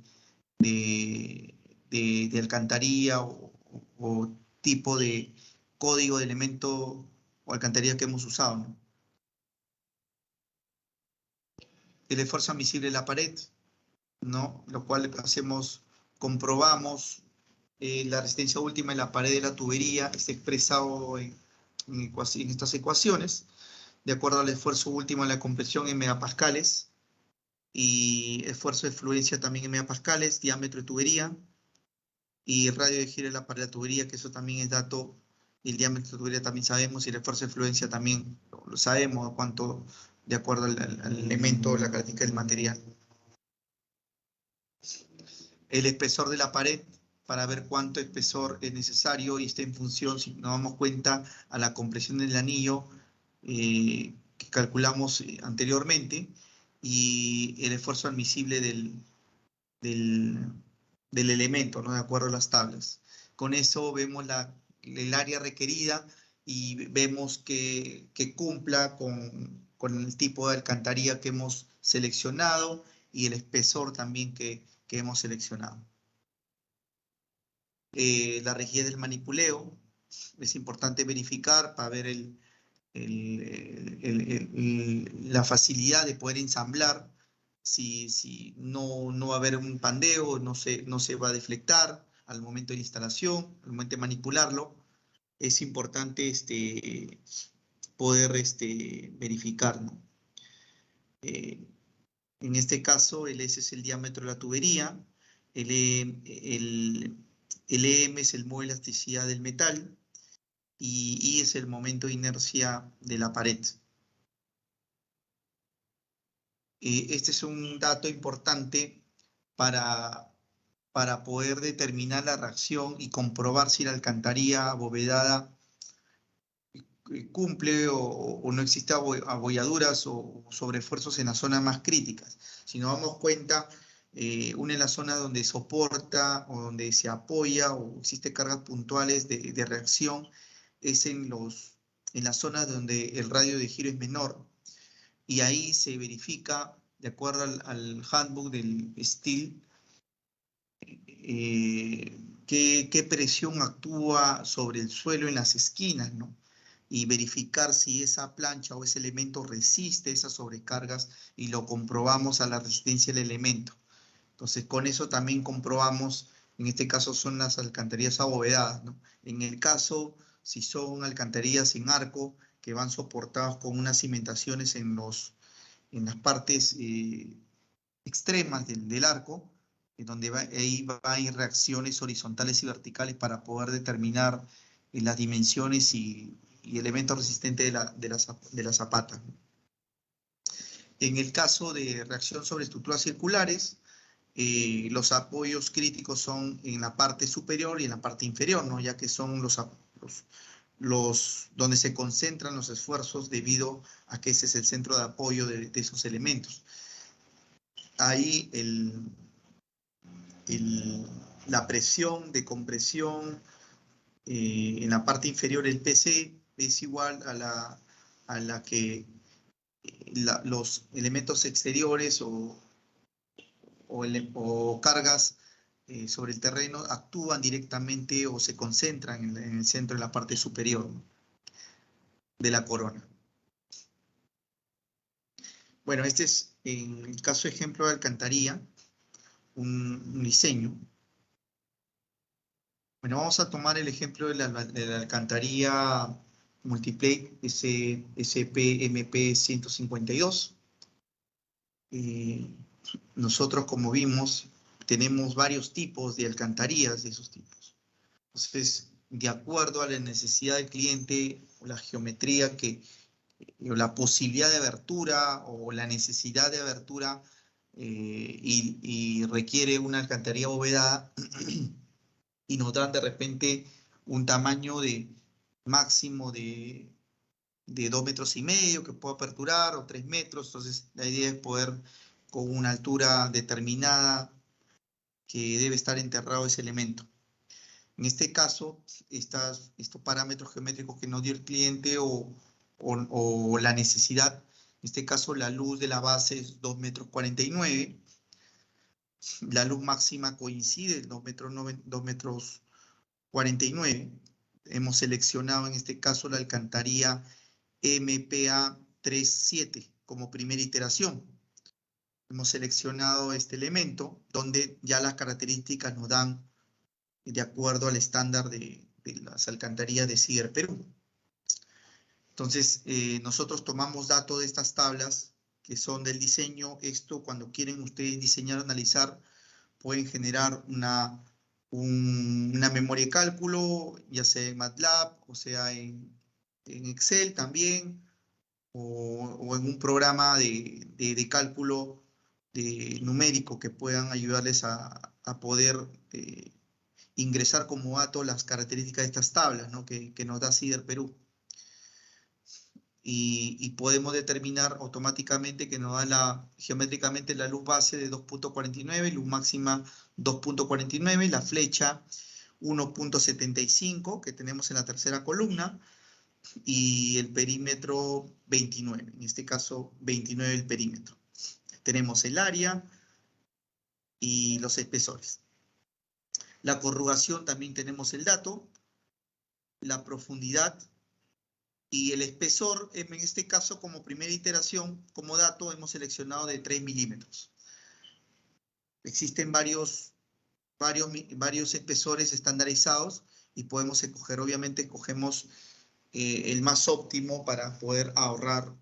alcantarilla o tipo de código de elemento o alcantarilla que hemos usado, ¿no? El esfuerzo admisible de la pared, ¿no? Lo cual comprobamos la resistencia última en la pared de la tubería, está expresado en estas ecuaciones, de acuerdo al esfuerzo último en la compresión en megapascales, y esfuerzo de fluencia también en megapascales, diámetro de tubería, y radio de giro de la pared de la tubería, que eso también es dato, y el diámetro de tubería también sabemos, y el esfuerzo de fluencia también lo sabemos, cuánto, de acuerdo al elemento, la característica del material. El espesor de la pared, para ver cuánto espesor es necesario, y está en función, si nos damos cuenta, a la compresión del anillo que calculamos anteriormente, y el esfuerzo admisible del elemento, ¿no? De acuerdo a las tablas. Con eso vemos el área requerida y vemos que cumpla con el tipo de alcantarilla que hemos seleccionado y el espesor también que hemos seleccionado. La rigidez del manipuleo es importante verificar para ver la facilidad de poder ensamblar. Si no va a haber un pandeo, no se va a deflectar al momento de la instalación, al momento de manipularlo, es importante poder verificar, ¿no? En este caso, el S es el diámetro de la tubería, el EM es el modo de elasticidad del metal, y I es el momento de inercia de la pared. Este es un dato importante para poder determinar la reacción y comprobar si la alcantarilla abovedada cumple o no existe abolladuras o sobreesfuerzos en las zonas más críticas. Si nos damos cuenta, una de las zonas donde soporta o donde se apoya o existe cargas puntuales de reacción es en las zonas donde el radio de giro es menor, y ahí se verifica, de acuerdo al handbook del steel, qué presión actúa sobre el suelo en las esquinas, ¿no? Y verificar si esa plancha o ese elemento resiste esas sobrecargas, y lo comprobamos a la resistencia del elemento. Entonces, con eso también comprobamos, en este caso son las alcantarillas abovedadas, ¿no? En el caso, si son alcantarillas en arco, que van soportadas con unas cimentaciones en las partes extremas del arco, donde ahí va a ir reacciones horizontales y verticales para poder determinar las dimensiones y elementos resistentes de la zapata. En el caso de reacción sobre estructuras circulares, los apoyos críticos son en la parte superior y en la parte inferior, ¿no? Ya que son donde se concentran los esfuerzos, debido a que ese es el centro de apoyo de esos elementos. Ahí la presión de compresión en la parte inferior, el PC, es igual a la que los elementos exteriores o cargas sobre el terreno actúan directamente o se concentran en el centro, en la parte superior, ¿no?, de la corona. Bueno, este es, en el caso ejemplo de alcantarilla, un diseño. Bueno, vamos a tomar el ejemplo de la alcantarilla multiplate SPMP 152. nosotros, como vimos, tenemos varios tipos de alcantarillas de esos tipos. Entonces, de acuerdo a la necesidad del cliente, la geometría o la posibilidad de abertura o la necesidad de abertura y requiere una alcantarilla abovedada y nos dan de repente un tamaño de máximo de 2,5 metros que puedo aperturar o 3 metros. Entonces la idea es poder con una altura determinada que debe estar enterrado ese elemento. En este caso, estos parámetros geométricos que nos dio el cliente o la necesidad, en este caso la luz de la base es 2,49 metros, la luz máxima coincide, 2,49 metros. Hemos seleccionado en este caso la alcantarilla MPA 37 como primera iteración. Hemos seleccionado este elemento donde ya las características nos dan de acuerdo al estándar de las alcantarillas de CIDER Perú. Entonces, nosotros tomamos datos de estas tablas que son del diseño. Esto, cuando quieren ustedes diseñar o analizar, pueden generar una memoria de cálculo, ya sea en MATLAB, o sea en Excel también, o en un programa de cálculo numérico que puedan ayudarles a poder ingresar como dato las características de estas tablas, ¿no? que nos da CIDER Perú. Y podemos determinar automáticamente que nos da geométricamente la luz base de 2,49, luz máxima 2,49, la flecha 1,75 que tenemos en la tercera columna y el perímetro 29, en este caso 29 el perímetro. Tenemos el área y los espesores. La corrugación también tenemos el dato, la profundidad y el espesor, en este caso como primera iteración, como dato hemos seleccionado de 3 milímetros. Existen varios espesores estandarizados y podemos escoger, obviamente escogemos el más óptimo para poder ahorrar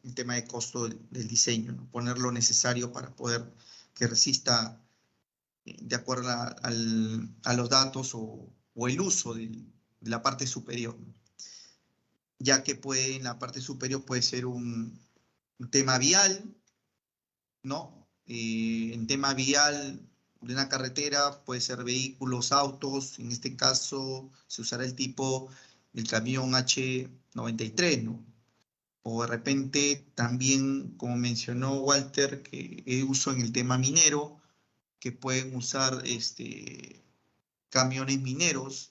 el tema de costo del diseño, ¿no? Poner lo necesario para poder que resista de acuerdo a los datos o el uso de la parte superior, ¿no? Ya que en la parte superior puede ser un tema vial, ¿no? En tema vial de una carretera puede ser vehículos, autos, en este caso se usará el tipo del camión H93, ¿no? O de repente también, como mencionó Walter, que uso en el tema minero, que pueden usar camiones mineros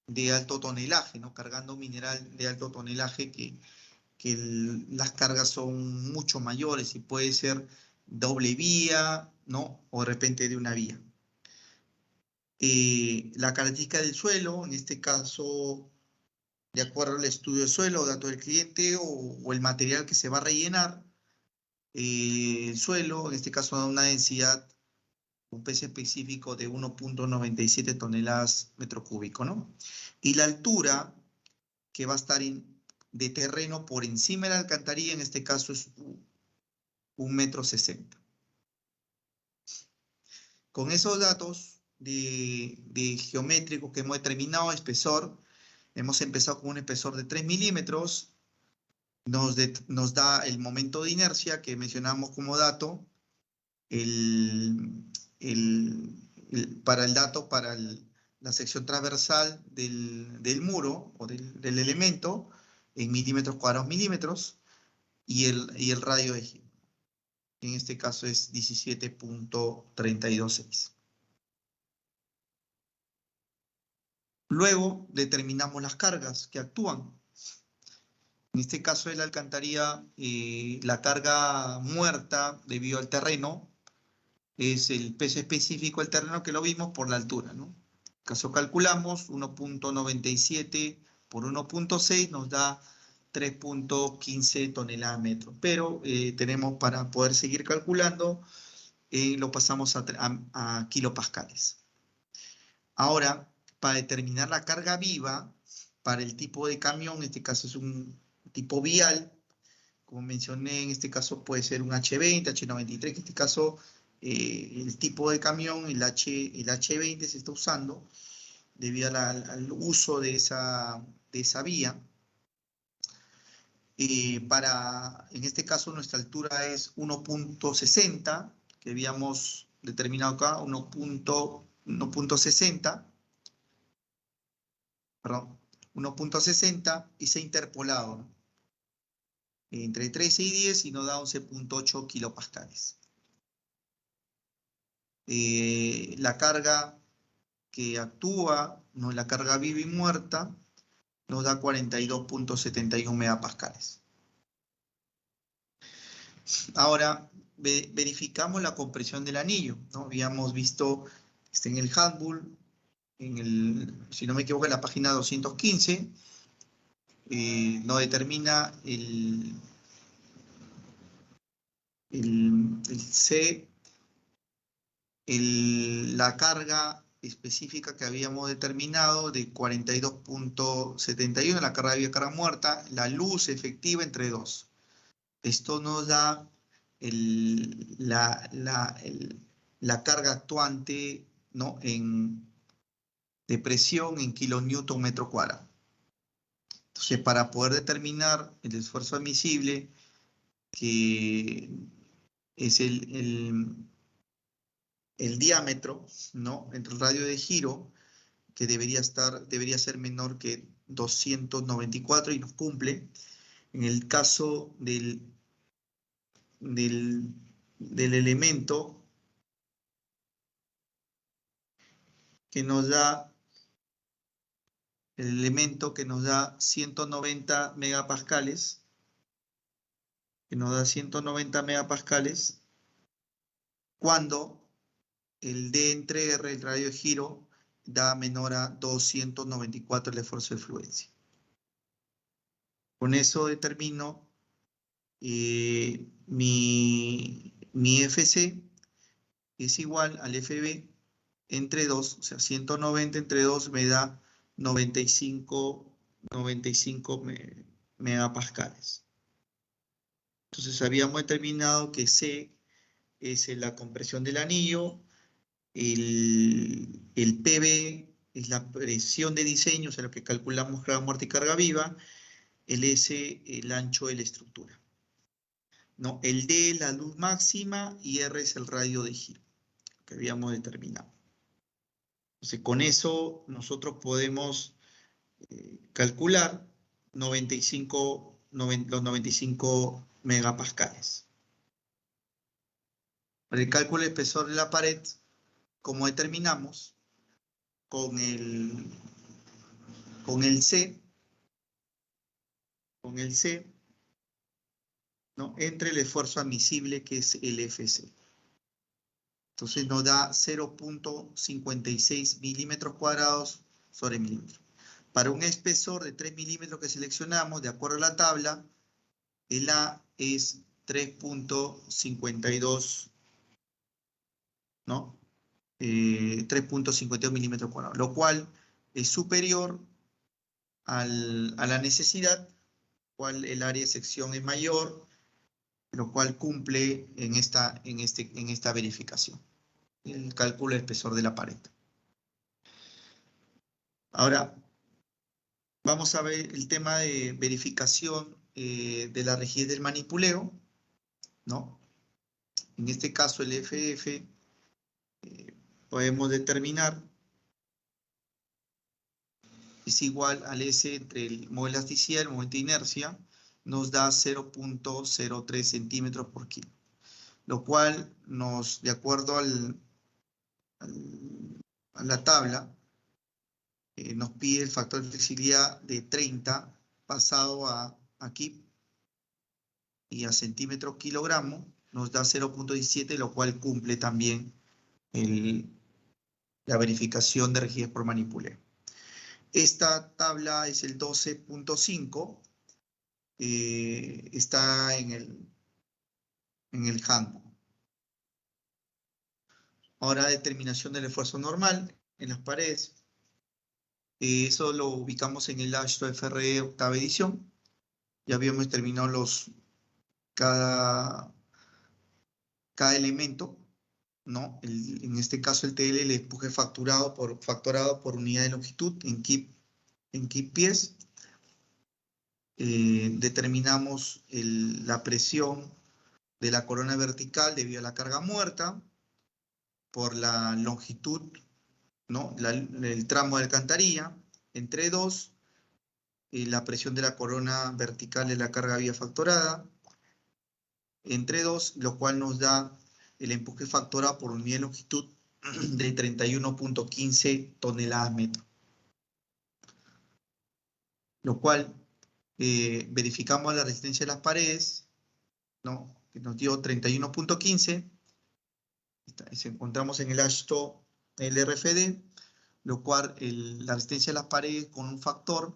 de alto tonelaje, ¿no? Cargando mineral de alto tonelaje que las cargas son mucho mayores y puede ser doble vía, ¿no? O de repente de una vía. La característica del suelo, en este caso, de acuerdo al estudio de suelo, dato del cliente o el material que se va a rellenar, el suelo, en este caso da una densidad, un peso específico de 1,97 toneladas metro cúbico, ¿no? Y la altura que va a estar de terreno por encima de la alcantarilla, en este caso es 1,60 m. Con esos datos de geométrico que hemos determinado, espesor, hemos empezado con un espesor de 3 milímetros, nos da el momento de inercia que mencionamos como dato, para la sección transversal del muro o del elemento en milímetros cuadrados milímetros y el radio de giro. En este caso es 17,326. Luego determinamos las cargas que actúan. En este caso de la alcantarilla, la carga muerta debido al terreno es el peso específico del terreno que lo vimos por la altura, ¿no? En este caso calculamos 1,97 por 1,6 nos da 3,15 toneladas metro. Pero tenemos para poder seguir calculando, lo pasamos a kilopascales. Ahora, para determinar la carga viva, para el tipo de camión, en este caso es un tipo vial, como mencioné, en este caso puede ser un H20, H93, que en este caso el tipo de camión, el H20 se está usando debido al uso de esa vía. En este caso nuestra altura es 1.60, que habíamos determinado acá, 1.60, perdón, 1.60 y se ha interpolado, ¿no? Entre 13 y 10 y nos da 11.8 kilopascales. La carga que actúa, no la carga viva y muerta, nos da 42.71 megapascales. Ahora verificamos la compresión del anillo, ¿no? Habíamos visto en el handbook, si no me equivoco, en la página 215, nos determina la carga específica que habíamos determinado de 42.71, la carga viva y carga muerta, la luz efectiva entre 2. Esto nos da la carga actuante, ¿no? de presión en kilonewton metro cuadrado. Entonces, para poder determinar el esfuerzo admisible, que es el diámetro, ¿no? Entre el radio de giro, que debería ser menor que 294 y nos cumple. En el caso del elemento que nos da 190 megapascales, cuando el D entre R, el radio de giro, da menor a 294 el esfuerzo de fluencia. Con eso determino mi FC es igual al FB entre 2, o sea, 190 entre 2 me da 95 megapascales. Entonces habíamos determinado que C es la compresión del anillo, el PB es la presión de diseño, o sea, lo que calculamos carga muerta y carga viva, el S, el ancho de la estructura. ¿No? El D es la luz máxima y R es el radio de giro que habíamos determinado. Entonces, con eso nosotros podemos calcular los 95 megapascales. Para el cálculo del espesor de la pared, como determinamos, con el C, ¿no? Entre el esfuerzo admisible, que es el FC. Entonces nos da 0.56 milímetros cuadrados sobre milímetro. Para un espesor de 3 milímetros que seleccionamos, de acuerdo a la tabla, el A es 3.52, ¿no? 3.52 milímetros cuadrados, lo cual es superior a la necesidad, cual el área de sección es mayor, lo cual cumple en esta verificación, el cálculo del espesor de la pared. Ahora, vamos a ver el tema de verificación de la rigidez del manipuleo, ¿no? En este caso, el FF podemos determinar es igual al S entre el momento de elasticidad y el momento de inercia, nos da 0.03 centímetros por kilo, lo cual de acuerdo a la tabla, nos pide el factor de flexibilidad de 30 pasado a aquí y a centímetro kilogramo, nos da 0.17, lo cual cumple también la verificación de rigidez por manipuleo. Esta tabla es el 12.5, está en el handbook. Ahora, determinación del esfuerzo normal en las paredes. Eso lo ubicamos en el ASHTO FRE octava edición. Ya habíamos terminado cada elemento, ¿no? En este caso el TL, el empuje factorado por unidad de longitud en kip pies. Determinamos la presión de la corona vertical debido a la carga muerta por la longitud, ¿no? El tramo de alcantarilla, entre 2, la presión de la corona vertical de la carga vía factorada, entre 2, lo cual nos da el empuje factorado por unidad de longitud de 31.15 toneladas metro. Lo cual verificamos la resistencia de las paredes, ¿no? Que nos dio 31.15. Encontramos en el AASHTO el RFD, lo cual la resistencia de las paredes con un factor,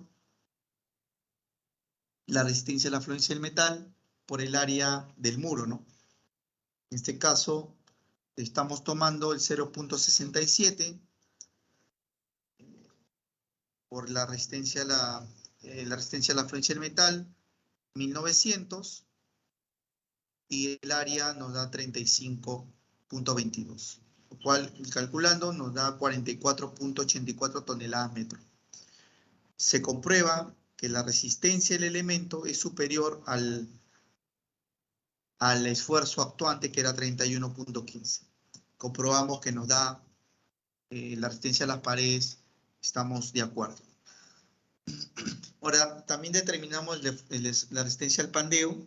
la resistencia de la afluencia del metal por el área del muro, ¿no? En este caso, estamos tomando el 0.67 por la resistencia a la afluencia del metal, 1900, y el área nos da 35.22, lo cual, calculando, nos da 44.84 toneladas metro. Se comprueba que la resistencia del elemento es superior al esfuerzo actuante, que era 31.15. Comprobamos que nos da la resistencia a las paredes, estamos de acuerdo. Ahora, también determinamos la resistencia al pandeo.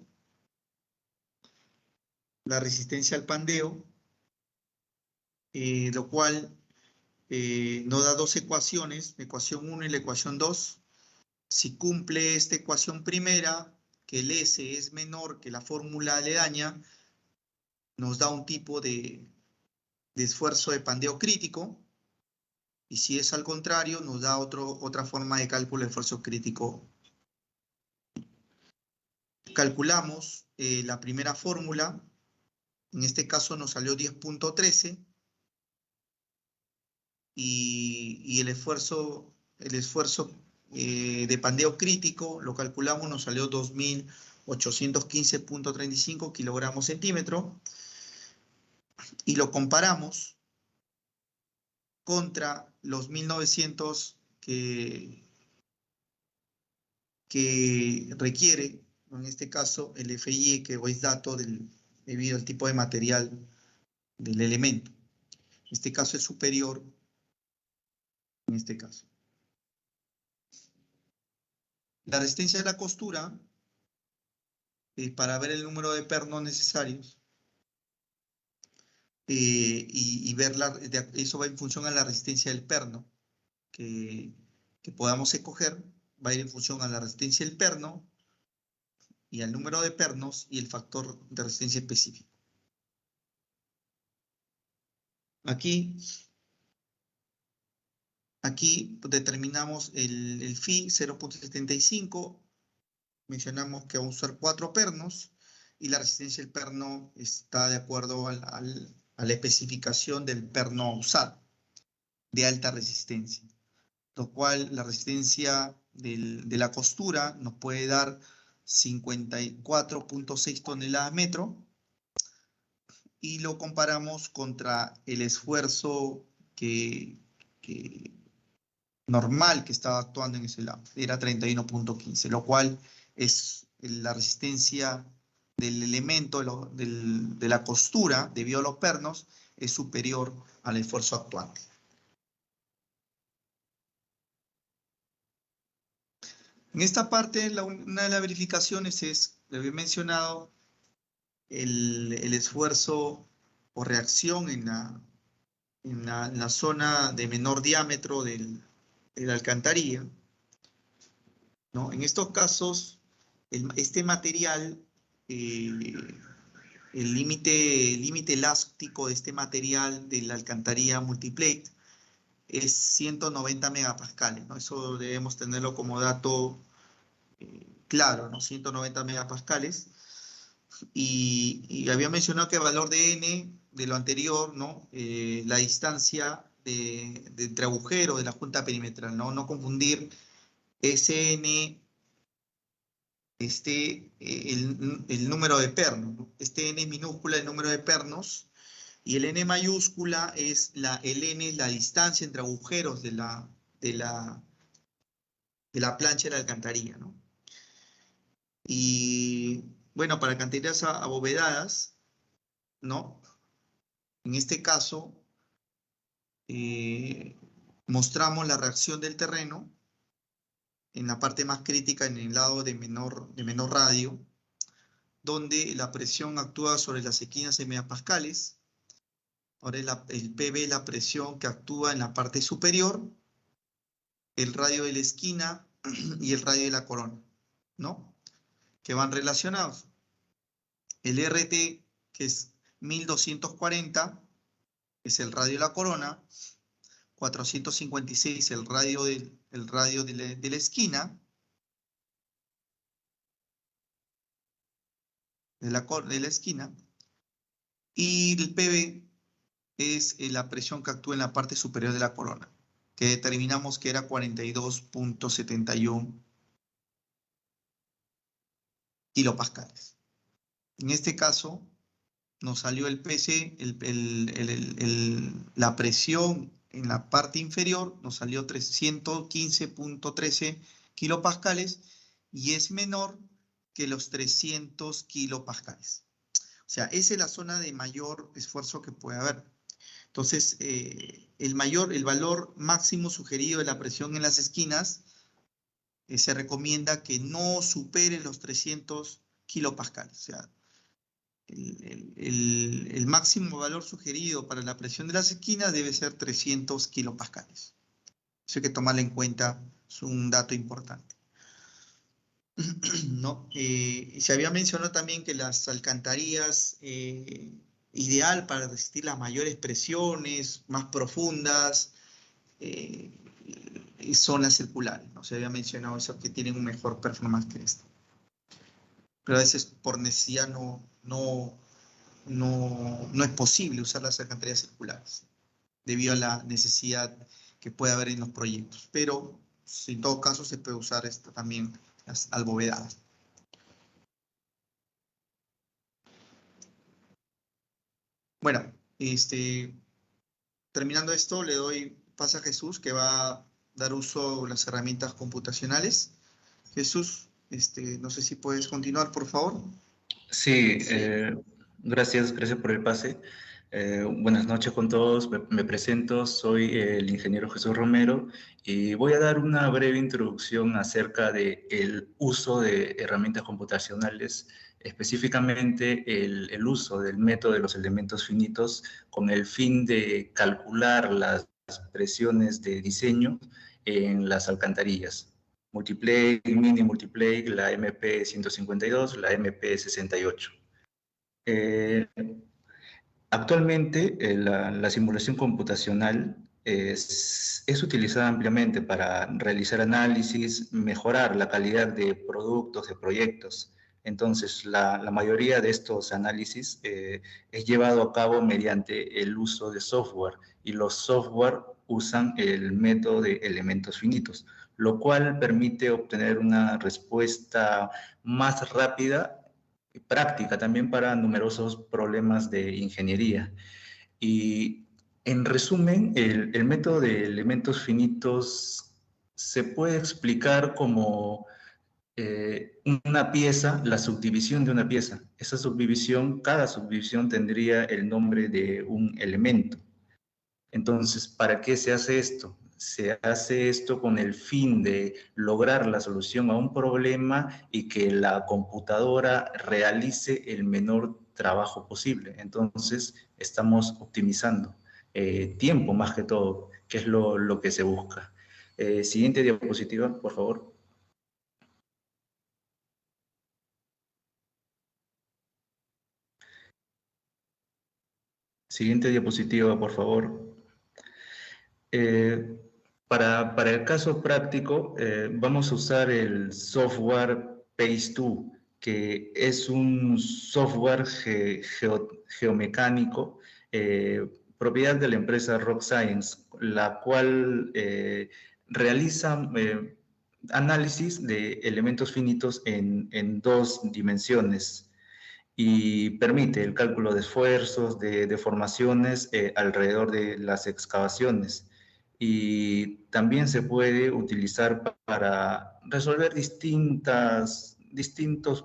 La resistencia al pandeo, lo cual nos da dos ecuaciones, la ecuación 1 y la ecuación 2. Si cumple esta ecuación primera, que el S es menor que la fórmula aledaña, nos da un tipo de esfuerzo de pandeo crítico, y si es al contrario, nos da otra forma de cálculo de esfuerzo crítico. Calculamos la primera fórmula, en este caso nos salió 10.13, y el esfuerzo de pandeo crítico lo calculamos, nos salió 2.815.35 kilogramos centímetro, y lo comparamos contra los 1900 que requiere, en este caso, el FIE, que es dato debido al tipo de material del elemento. En este caso es superior, en este caso. La resistencia de la costura, para ver el número de pernos necesarios, y ver eso va en función a la resistencia del perno que podamos escoger, va a ir en función a la resistencia del perno y al número de pernos y el factor de resistencia específico. Aquí determinamos el phi 0.75, mencionamos que va a usar 4 pernos, y la resistencia del perno está de acuerdo a la especificación del perno usado, de alta resistencia, lo cual la resistencia de la costura nos puede dar 54.6 toneladas metro, y lo comparamos contra el esfuerzo normal que estaba actuando en ese lado, era 31.15, lo cual es la resistencia del elemento de la costura debido a los pernos es superior al esfuerzo actuante. En esta parte, una de las verificaciones es, le había mencionado, el esfuerzo o reacción en la zona de menor diámetro de la alcantarilla, ¿no? En estos casos, este material, el límite elástico de este material de la alcantarilla multiplate es 190 megapascales, ¿no? Eso debemos tenerlo como dato claro, ¿no? 190 megapascales. Y había mencionado que el valor de N de lo anterior, ¿no? La distancia entre agujeros de la junta perimetral, ¿no? No confundir SN esté el número de pernos, ¿no? Este n minúscula, el número de pernos, y el n mayúscula es el n es la distancia entre agujeros de la plancha de la alcantarilla, ¿no? Y bueno, para alcantarillas abovedadas, ¿no? En este caso, mostramos la reacción del terreno en la parte más crítica, en el lado de menor radio, donde la presión actúa sobre las esquinas en megapascales. Ahora el PB es la presión que actúa en la parte superior, el radio de la esquina y el radio de la corona, ¿no? Que van relacionados. El RT, que es 1240, es el radio de la corona, 456 el radio de la esquina, de la esquina, y el PB es la presión que actúa en la parte superior de la corona, que determinamos que era 42.71 kilopascales. En este caso, nos salió el PC, la presión en la parte inferior, nos salió 315.13 kilopascales y es menor que los 300 kilopascales. O sea, esa es la zona de mayor esfuerzo que puede haber. Entonces, el valor máximo sugerido de la presión en las esquinas se recomienda que no supere los 300 kilopascales. O sea, el máximo valor sugerido para la presión de las esquinas debe ser 300 kilopascales. Eso hay que tomarlo en cuenta, es un dato importante. ¿No? Se había mencionado también que las alcantarillas ideal para resistir las mayores presiones, más profundas, son las circulares, ¿no? Se había mencionado eso, que tienen un mejor performance que esta. Pero a veces por necesidad no es posible usar las alcantarillas circulares, debido a la necesidad que puede haber en los proyectos. Pero en todo caso se puede usar también las albovedadas. Bueno, terminando esto, le doy paso a Jesús, que va a dar uso a las herramientas computacionales. Jesús, no sé si puedes continuar, por favor. Sí, gracias por el pase. Buenas noches con todos, me presento, soy el ingeniero Jesús Romero y voy a dar una breve introducción acerca del uso de herramientas computacionales, específicamente el uso del método de los elementos finitos con el fin de calcular las presiones de diseño en las alcantarillas. Multiplay, mini multiplay, la MP152, la MP68. Actualmente la simulación computacional es utilizada ampliamente para realizar análisis, mejorar la calidad de productos, de proyectos. Entonces, la mayoría de estos análisis es llevado a cabo mediante el uso de software, y los software usan el método de elementos finitos, lo cual permite obtener una respuesta más rápida y práctica también para numerosos problemas de ingeniería. Y en resumen, el método de elementos finitos se puede explicar como una pieza, la subdivisión de una pieza. Esa subdivisión, cada subdivisión tendría el nombre de un elemento. Entonces, ¿para qué se hace esto? Se hace esto con el fin de lograr la solución a un problema y que la computadora realice el menor trabajo posible. Entonces, estamos optimizando tiempo más que todo, que es lo que se busca. Siguiente diapositiva, por favor. Siguiente diapositiva, por favor. Para el caso práctico, vamos a usar el software PACE2, que es un software geomecánico, propiedad de la empresa Rock Science, la cual realiza análisis de elementos finitos en 2 dimensiones y permite el cálculo de esfuerzos, de deformaciones alrededor de las excavaciones. Y también se puede utilizar para resolver distintos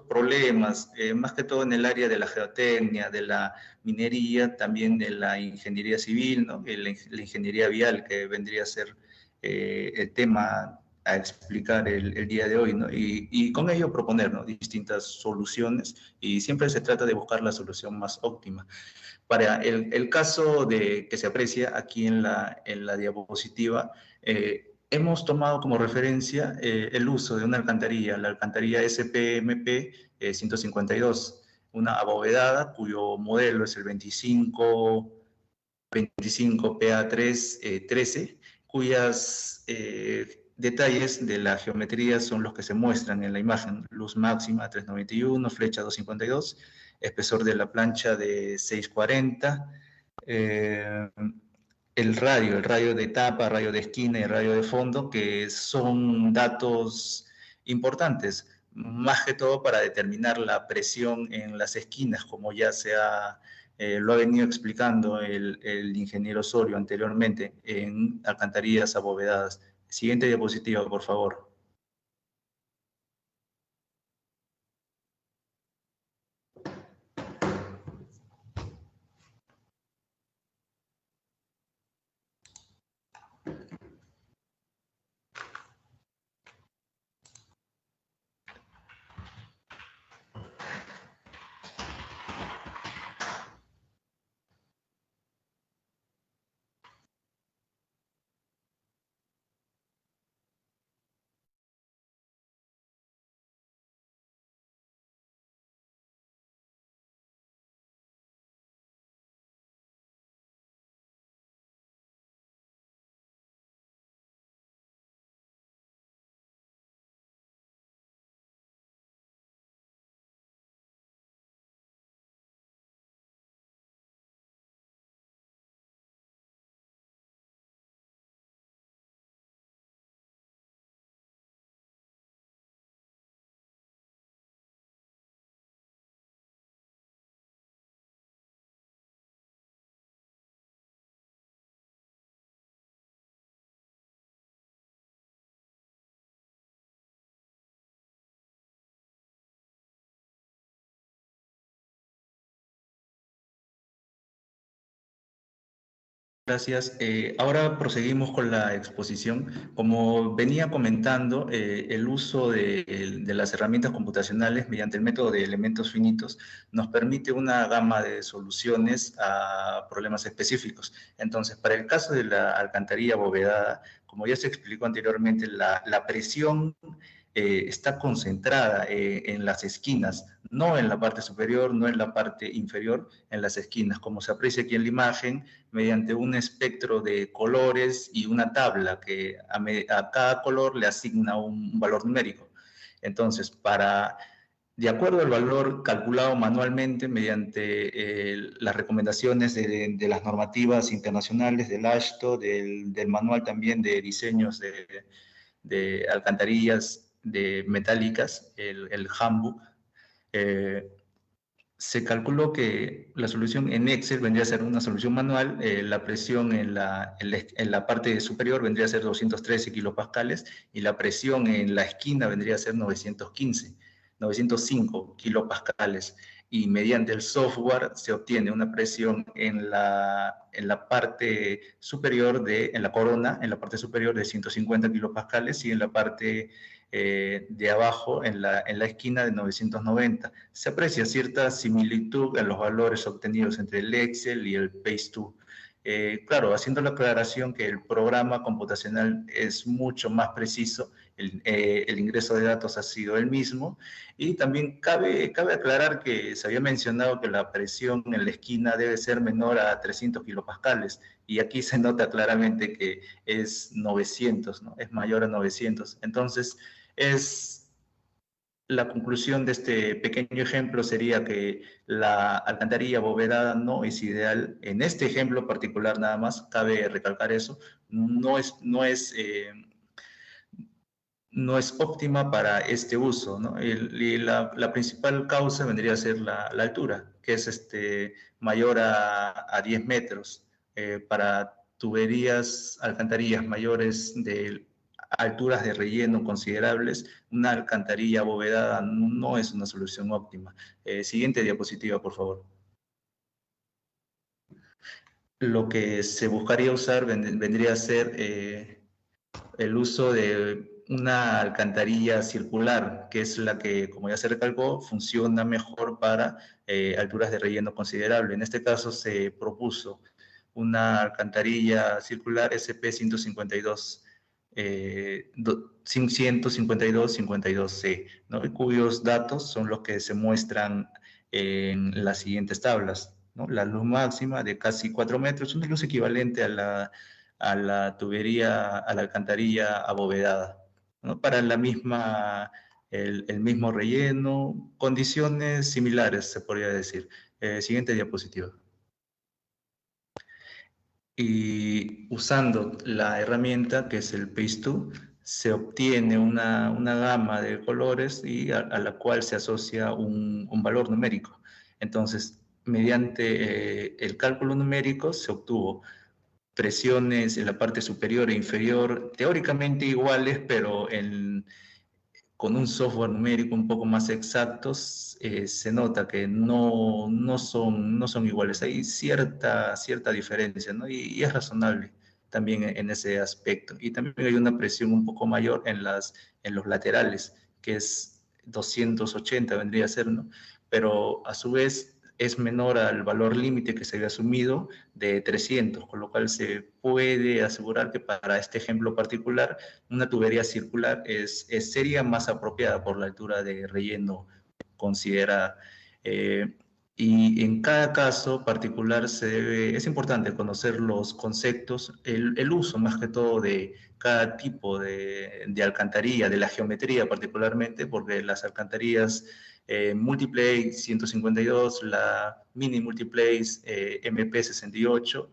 problemas, más que todo en el área de la geotecnia, de la minería, también de la ingeniería civil, ¿no? La ingeniería vial, que vendría a ser el tema a explicar el día de hoy, ¿no? Y con ello proponer, ¿no?, distintas soluciones, y siempre se trata de buscar la solución más óptima. Para el caso que se aprecia aquí en la diapositiva, hemos tomado como referencia el uso de una alcantarilla, la alcantarilla SPMP 152, una abovedada cuyo modelo es el 25 PA3 13, cuyas detalles de la geometría son los que se muestran en la imagen: luz máxima 391, flecha 252, espesor de la plancha de 640, el radio de tapa, radio de esquina y radio de fondo, que son datos importantes, más que todo para determinar la presión en las esquinas, como ya lo ha venido explicando el ingeniero Osorio anteriormente en alcantarillas abovedadas. Siguiente diapositiva, por favor. Gracias. Ahora proseguimos con la exposición. Como venía comentando, el uso de las herramientas computacionales mediante el método de elementos finitos nos permite una gama de soluciones a problemas específicos. Entonces, para el caso de la alcantarilla abovedada, como ya se explicó anteriormente, la presión está concentrada en las esquinas, no en la parte superior, no en la parte inferior, en las esquinas, como se aprecia aquí en la imagen, mediante un espectro de colores y una tabla que a cada color le asigna un valor numérico. Entonces, de acuerdo al valor calculado manualmente mediante las recomendaciones de las normativas internacionales, del AASHTO, del manual también de diseños de alcantarillas metálicas, el handbook, se calculó que la solución en Excel vendría a ser una solución manual, la presión en la parte superior vendría a ser 213 kilopascales y la presión en la esquina vendría a ser 905 kilopascales. Y mediante el software se obtiene una presión en la parte superior, en la corona, en la parte superior de 150 kilopascales y en la parte de abajo, en la esquina de 990. Se aprecia cierta similitud en los valores obtenidos entre el Excel y el PACE2. Claro, haciendo la aclaración que el programa computacional es mucho más preciso, el ingreso de datos ha sido el mismo, y también cabe aclarar que se había mencionado que la presión en la esquina debe ser menor a 300 kilopascales, y aquí se nota claramente que es 900, ¿no? Es mayor a 900. Entonces, la conclusión de este pequeño ejemplo sería que la alcantarilla abovedada no es ideal. En este ejemplo particular nada más, cabe recalcar eso, no es no es óptima para este uso, ¿no? Y la principal causa vendría a ser la altura, que es mayor a 10 metros. Para tuberías, alcantarillas mayores de alturas de relleno considerables, una alcantarilla abovedada no es una solución óptima. Siguiente diapositiva, por favor. Lo que se buscaría usar vendría a ser el uso de una alcantarilla circular, que es la que, como ya se recalcó, funciona mejor para alturas de relleno considerable. En este caso se propuso una alcantarilla circular SP-152, 152-52C, ¿no? Cuyos datos son los que se muestran en las siguientes tablas, ¿no? La luz máxima de casi 4 metros, una luz equivalente a la tubería, a la alcantarilla abovedada, ¿no? Para el mismo relleno, condiciones similares, se podría decir. Siguiente diapositiva. Y usando la herramienta que es el Paste2, se obtiene una gama de colores y a la cual se asocia un valor numérico. Entonces, mediante el cálculo numérico se obtuvo presiones en la parte superior e inferior, teóricamente iguales, pero con un software numérico un poco más exactos, se nota que no son iguales. Hay cierta diferencia, ¿no? Y es razonable también en ese aspecto. Y también hay una presión un poco mayor en los laterales, que es 280 vendría a ser, ¿no? Pero a su vez es menor al valor límite que se había asumido de 300, con lo cual se puede asegurar que para este ejemplo particular una tubería circular sería más apropiada por la altura de relleno considerada. Y en cada caso particular es importante conocer los conceptos, el uso más que todo de cada tipo de alcantarilla, de la geometría particularmente, porque las alcantarillas Multiplace 152, la Mini Multiplace MP68,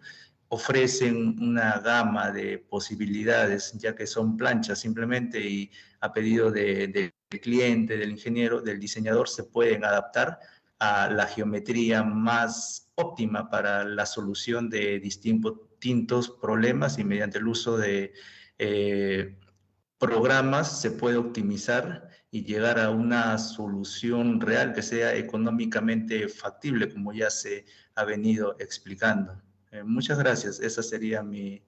ofrecen una gama de posibilidades, ya que son planchas simplemente y a pedido del cliente, del ingeniero, del diseñador, se pueden adaptar a la geometría más óptima para la solución de distintos problemas, y mediante el uso de programas se puede optimizar y llegar a una solución real que sea económicamente factible, como ya se ha venido explicando. Muchas gracias. Esa sería mi